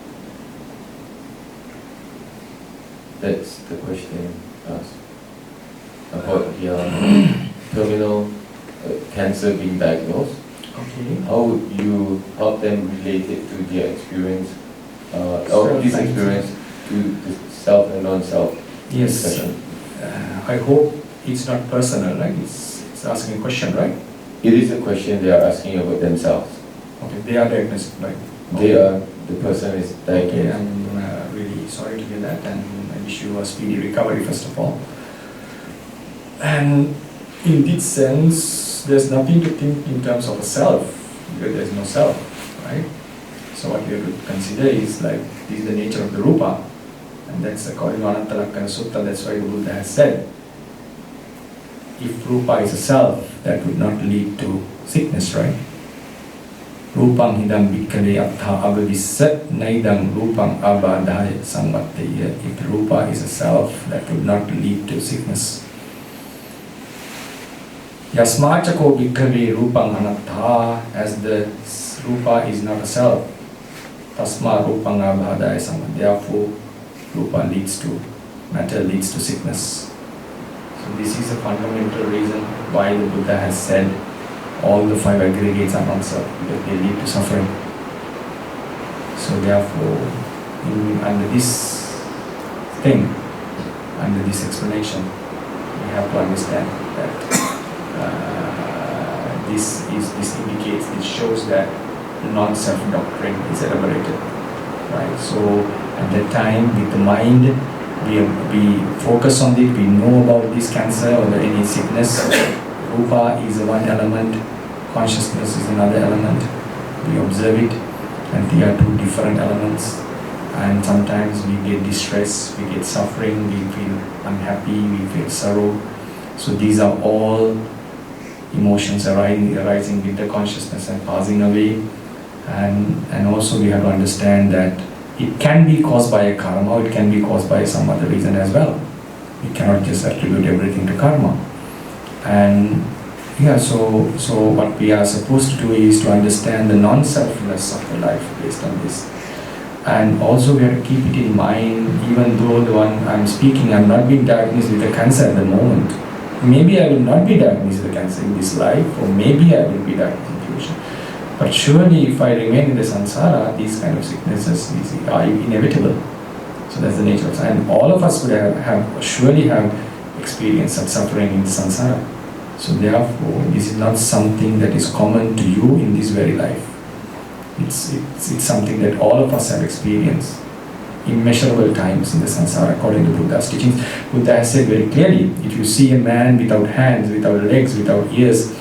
That's the question asked about terminal cancer being diagnosed. Okay. How would you help them relate it to their experience, or this experience to the self and non-self? Yes. Discussion? I hope it's not personal, right? It's asking a question, right? It is a question they are asking about themselves. Okay. They are diagnosed, right? They are, the person is Okay. diagnosed. I'm really sorry to hear that, and I wish you a speedy recovery first of all. And in this sense, there's nothing to think in terms of a self, because there's no self, right? So what we have to consider is like, this is the nature of the rupa, and that's according to Anantalakkana Sutta. That's why the Buddha has said, if rupa is a self, that would not lead to sickness, right? Rupam hidam bhikkave attha abhavissa naidam rupam abadhaya samvatteya. If rupa is a self, that would not lead to sickness. Yasmachako bhikkave rupam anattha, as the rupa is not a self. Tasma rupam abadhaya samvatteya. Therefore, rupa leads to, matter leads to sickness. So this is a fundamental reason why the Buddha has said all the five aggregates are non-self, because they lead to suffering. So therefore, under this thing, under this explanation, we have to understand that this indicates, this shows that non-self doctrine is elaborated, right? So at that time, with the mind, we focus on it, we know about this cancer or any sickness. Rupa is one element, consciousness is another element. We observe it, and they are two different elements. And sometimes we get distress, we get suffering, we feel unhappy, we feel sorrow. So these are all emotions arising with the consciousness and passing away. And also we have to understand that it can be caused by a karma, it can be caused by some other reason as well. We cannot just attribute everything to karma. And yeah, so what we are supposed to do is to understand the non-selfness of the life based on this. And also we have to keep it in mind, even though the one I'm speaking, I'm not being diagnosed with a cancer at the moment. Maybe I will not be diagnosed with a cancer in this life, or maybe I will be diagnosed in the future. But surely if I remain in the samsara, these kind of sicknesses are inevitable. So that's the nature of it. And all of us would surely have experienced such suffering in samsara. So therefore, this is not something that is common to you in this very life. It's something that all of us have experienced immeasurable times in the samsara, according to Buddha's teachings. Buddha has said very clearly, if you see a man without hands, without legs, without ears,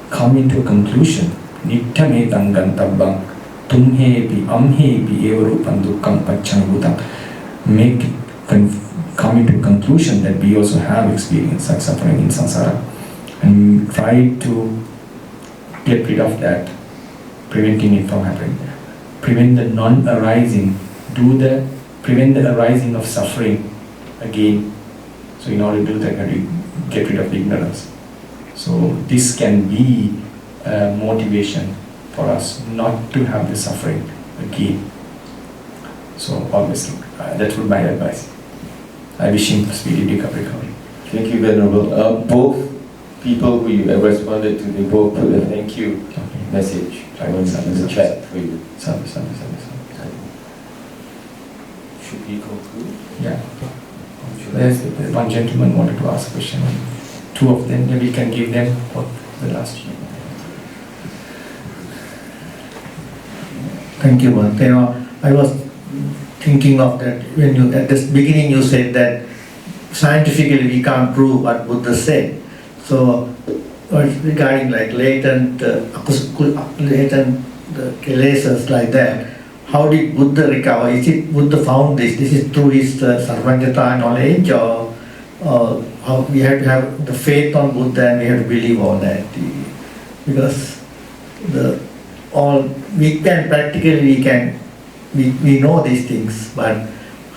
come into a conclusion. Nittame tangantabbang tumhepi amhepi evarupam dukkam pacchanabhutam. Come into a conclusion that we also have experienced such suffering in samsara, and try to get rid of that, preventing it from happening. Prevent the non-arising, prevent the arising of suffering again. So in order to do that, we get rid of the ignorance. So this can be motivation for us not to have the suffering again. So obviously, that would be my advice. I wish him speedy recovery. Thank you, Venerable. Both people who you have responded to, they both put a thank you message in the chat for you. Should we conclude? Yeah. There's one gentleman wanted to ask a question. Two of them, maybe we can give them for the last year. Thank you, Bhante. I was thinking of that when you, at the beginning you said that scientifically we can't prove what Buddha said. So regarding like latent kilesas like that, how did Buddha recover? Is it Buddha found this? This is through his sarvajñata knowledge, or how we have to have the faith on Buddha and we have to believe all that? Because we can practically we know these things, but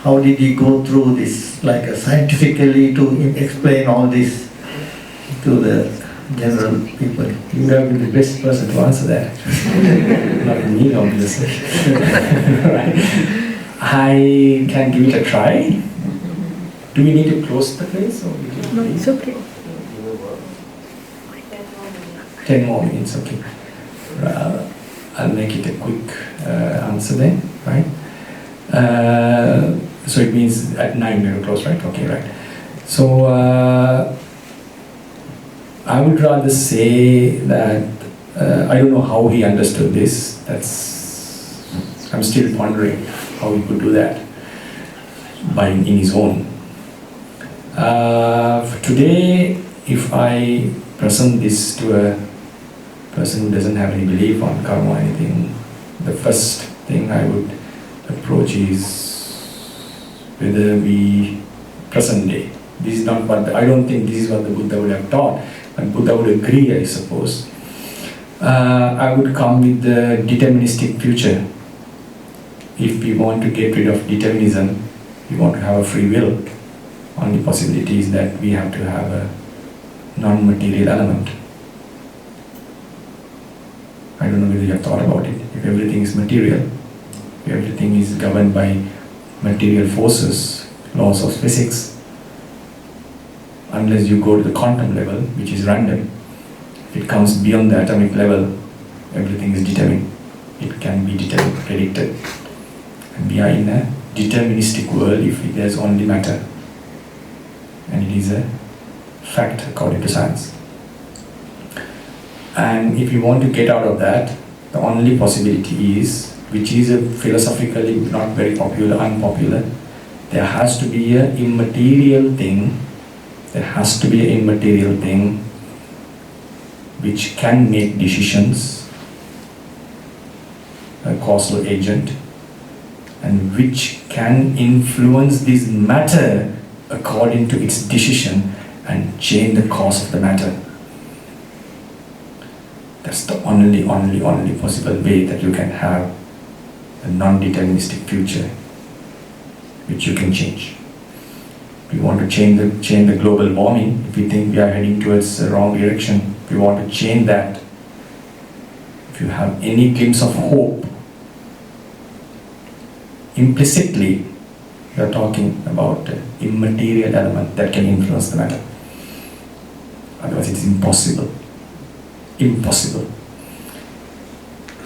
how did he go through this like scientifically to explain all this to the general people? You have been the best person to answer that. Not me, obviously. Right. I can give it a try. Do we need to close the place? Or No, it's okay. 10 more minutes, okay. I'll make it a quick answer then, right? So it means at 9 we will close, right? Okay, right. So I would rather say that I don't know how he understood this. I'm still wondering how he could do that in his own. Today, if I present this to a person who doesn't have any belief on karma or anything, the first thing I would approach is whether we present day. This is not what I don't think this is what the Buddha would have taught, and Buddha would agree, I suppose. I would come with the deterministic future. If we want to get rid of determinism, we want to have a free will. Only possibility is that we have to have a non-material element. I don't know whether you have thought about it. If everything is material, if everything is governed by material forces, laws of physics, unless you go to the quantum level, which is random, if it comes beyond the atomic level, everything is determined. It can be determined, predicted. And we are in a deterministic world if there's only matter. And it is a fact according to science. And if you want to get out of that, the only possibility is, which is a philosophically not very popular, unpopular, there has to be an immaterial thing. There has to be an immaterial thing which can make decisions, a causal agent, and which can influence this matter according to its decision and change the course of the matter. That's the only possible way that you can have a non-deterministic future which you can change. If we want to change the global warming, if we think we are heading towards the wrong direction, if we want to change that, if you have any glimpse of hope, implicitly you are talking about an immaterial element that can influence the matter. Otherwise it is impossible. Impossible.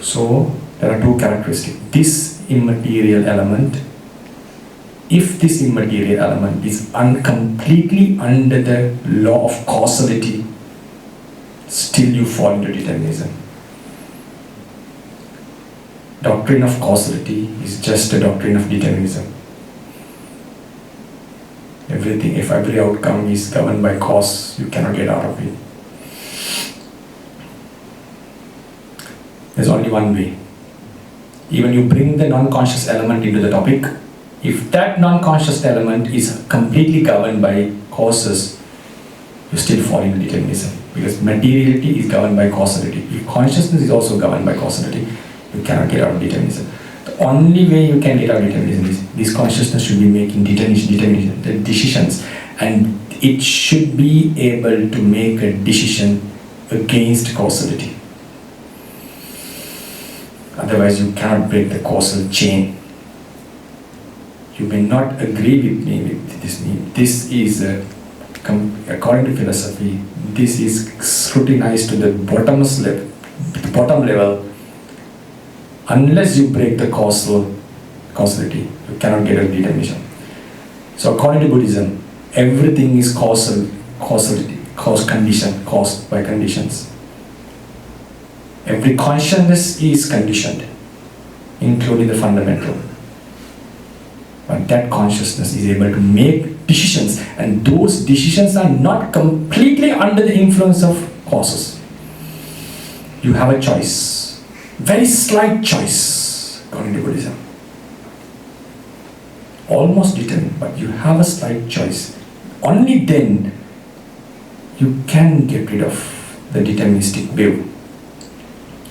So there are two characteristics. This immaterial element, if this immaterial element is completely under the law of causality, still you fall into determinism. Doctrine of causality is just a doctrine of determinism. Everything, if every outcome is governed by cause, you cannot get out of it. There's only one way. Even you bring the non-conscious element into the topic, if that non-conscious element is completely governed by causes, you still fall into determinism. Because materiality is governed by causality. If consciousness is also governed by causality, you cannot get out of determinism. The only way you can get out of determinism is this consciousness should be making decisions, and it should be able to make a decision against causality. Otherwise you cannot break the causal chain. You may not agree with me with this. This is a according to philosophy, this is scrutinized to the bottom level. Unless you break the causality, you cannot get a determination. So according to Buddhism, everything is causality, condition, caused by conditions. Every consciousness is conditioned, including the fundamental. But that consciousness is able to make decisions, and those decisions are not completely under the influence of causes. You have a choice, very slight choice, according to Buddhism. Almost determined, but you have a slight choice. Only then you can get rid of the deterministic view.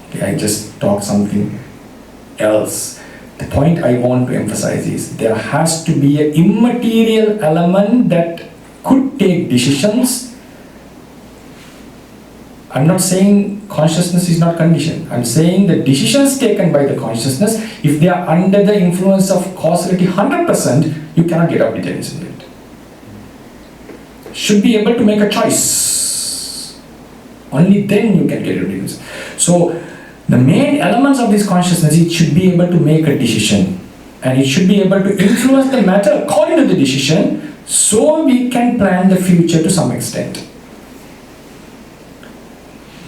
Okay, I just talked something else. The point I want to emphasize is there has to be an immaterial element that could take decisions. I'm not saying consciousness is not conditioned. I'm saying the decisions taken by the consciousness, if they are under the influence of causality 100%, you cannot get out determinism yet. Should be able to make a choice. Only then you can get rid of determinism. So the main elements of this consciousness, it should be able to make a decision, and it should be able to influence the matter according to the decision, so we can plan the future to some extent.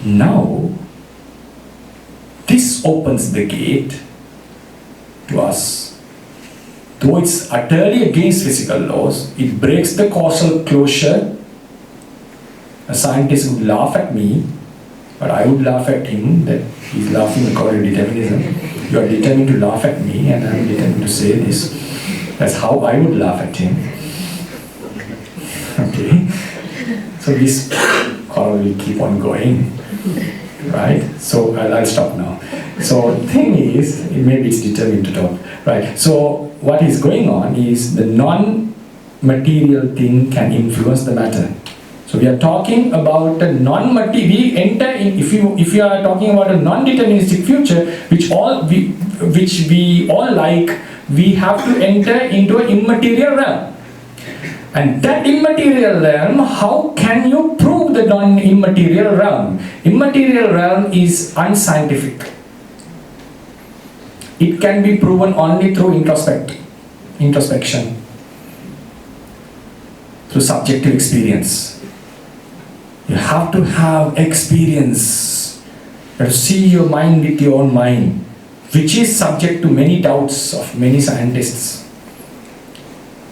Now, this opens the gate to us. Though it's utterly against physical laws, it breaks the causal closure. A scientist would laugh at me, but I would laugh at him that he's laughing according to determinism. You are determined to laugh at me, and I'm determined to say this. That's how I would laugh at him. Okay? So this quarrel will keep on going. Right? So I'll stop now. So the thing is, maybe it's determined to talk. Right? So what is going on is the non-material thing can influence the matter. So we are talking about a non-material. We enter in. If you are talking about a non-deterministic future, which we all like, we have to enter into an immaterial realm. And that immaterial realm, how can you prove the non-immaterial realm? Immaterial realm is unscientific. It can be proven only through introspection, through subjective experience. You have to have experience. You have to see your mind with your own mind, which is subject to many doubts of many scientists.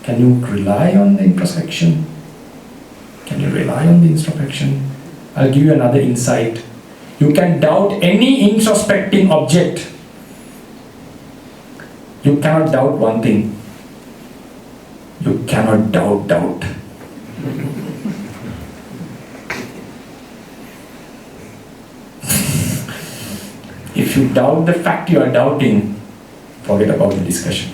Can you rely on the introspection? Can you rely on the introspection? I'll give you another insight. You can doubt any introspecting object. You cannot doubt one thing. You cannot doubt. If you doubt the fact you are doubting, forget about the discussion.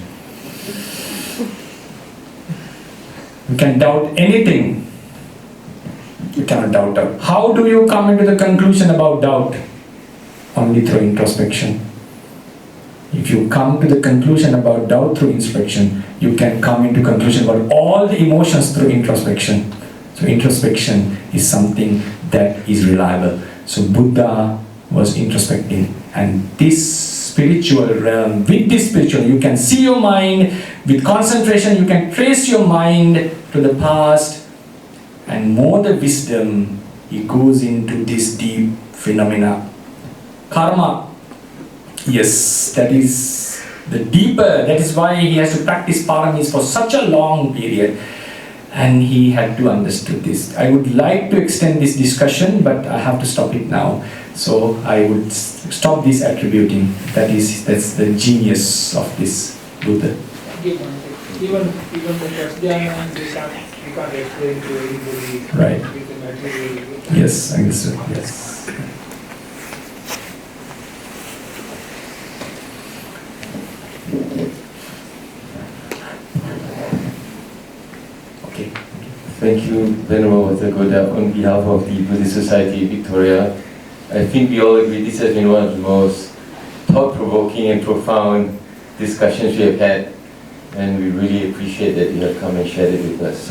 You can doubt anything. You cannot doubt. How do you come into the conclusion about doubt? Only through introspection. If you come to the conclusion about doubt through introspection, you can come into conclusion about all the emotions through introspection. So introspection is something that is reliable. So Buddha was introspecting, and this spiritual realm, with this spiritual, you can see your mind, with concentration you can trace your mind to the past, and more the wisdom, he goes into this deep phenomena. Karma, yes, that is the deeper, that is why he has to practice paramis for such a long period, and he had to understand this. I would like to extend this discussion, but I have to stop it now. So I would stop this attributing. That's the genius of this Buddha. Even the first jhana, we can't explain to anybody. Right. With the material. Yes, understood. Yes. Okay. Thank you, Venerable Watagoda, on behalf of the Buddhist Society Victoria. I think we all agree this has been one of the most thought-provoking and profound discussions we have had, and we really appreciate that you have come and shared it with us.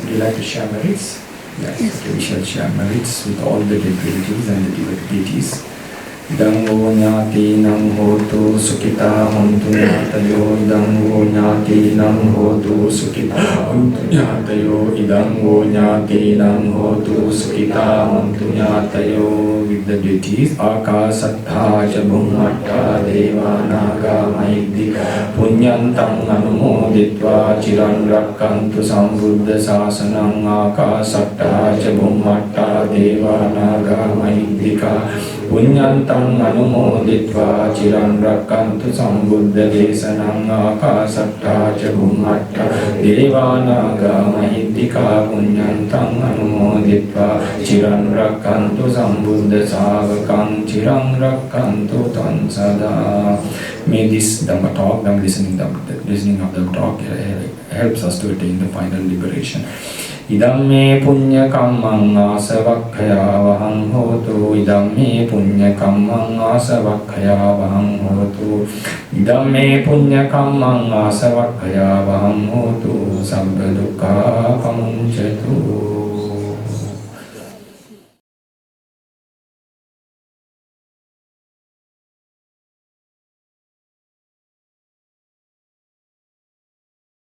Would you like to share merits? Yes. Okay, we shall share merits with all the dead relatives and the deities. Idang wo nyati nang hotu sukita hontu nyatayo. Idang wo nyati nang hotu sukita hontu nyatayo. Idang wo nyati nang hotu sukita hontu nyatayo. With the deities, Akasattha ca Bhummatta Deva Naga Mahiddhika Punyantang Anumoditva Chiran Rakkantu Sambuddha Sasanang. Akasattha ca Bhummatta Deva Naga Mahiddhika Punyantang Anumoditva Chiran Rakkantu Sambuddha Desanang. Akasattha ca Bhummatta Deva Naga Mahiddhika Punyantang Anumoditva Chiran Rakkantu Sambuddha Savakang Chiran Rakkantu Tan Sada. May this Dhamma talk, listening of the talk helps us to attain the final liberation. Idam me punya kammang asavakkaya vahang hotu. Idam me punya kammang asavakkaya vahang hotu. Idam me punya kammang asavakkaya vahang hotu. Sabba dukkha pamuncatu.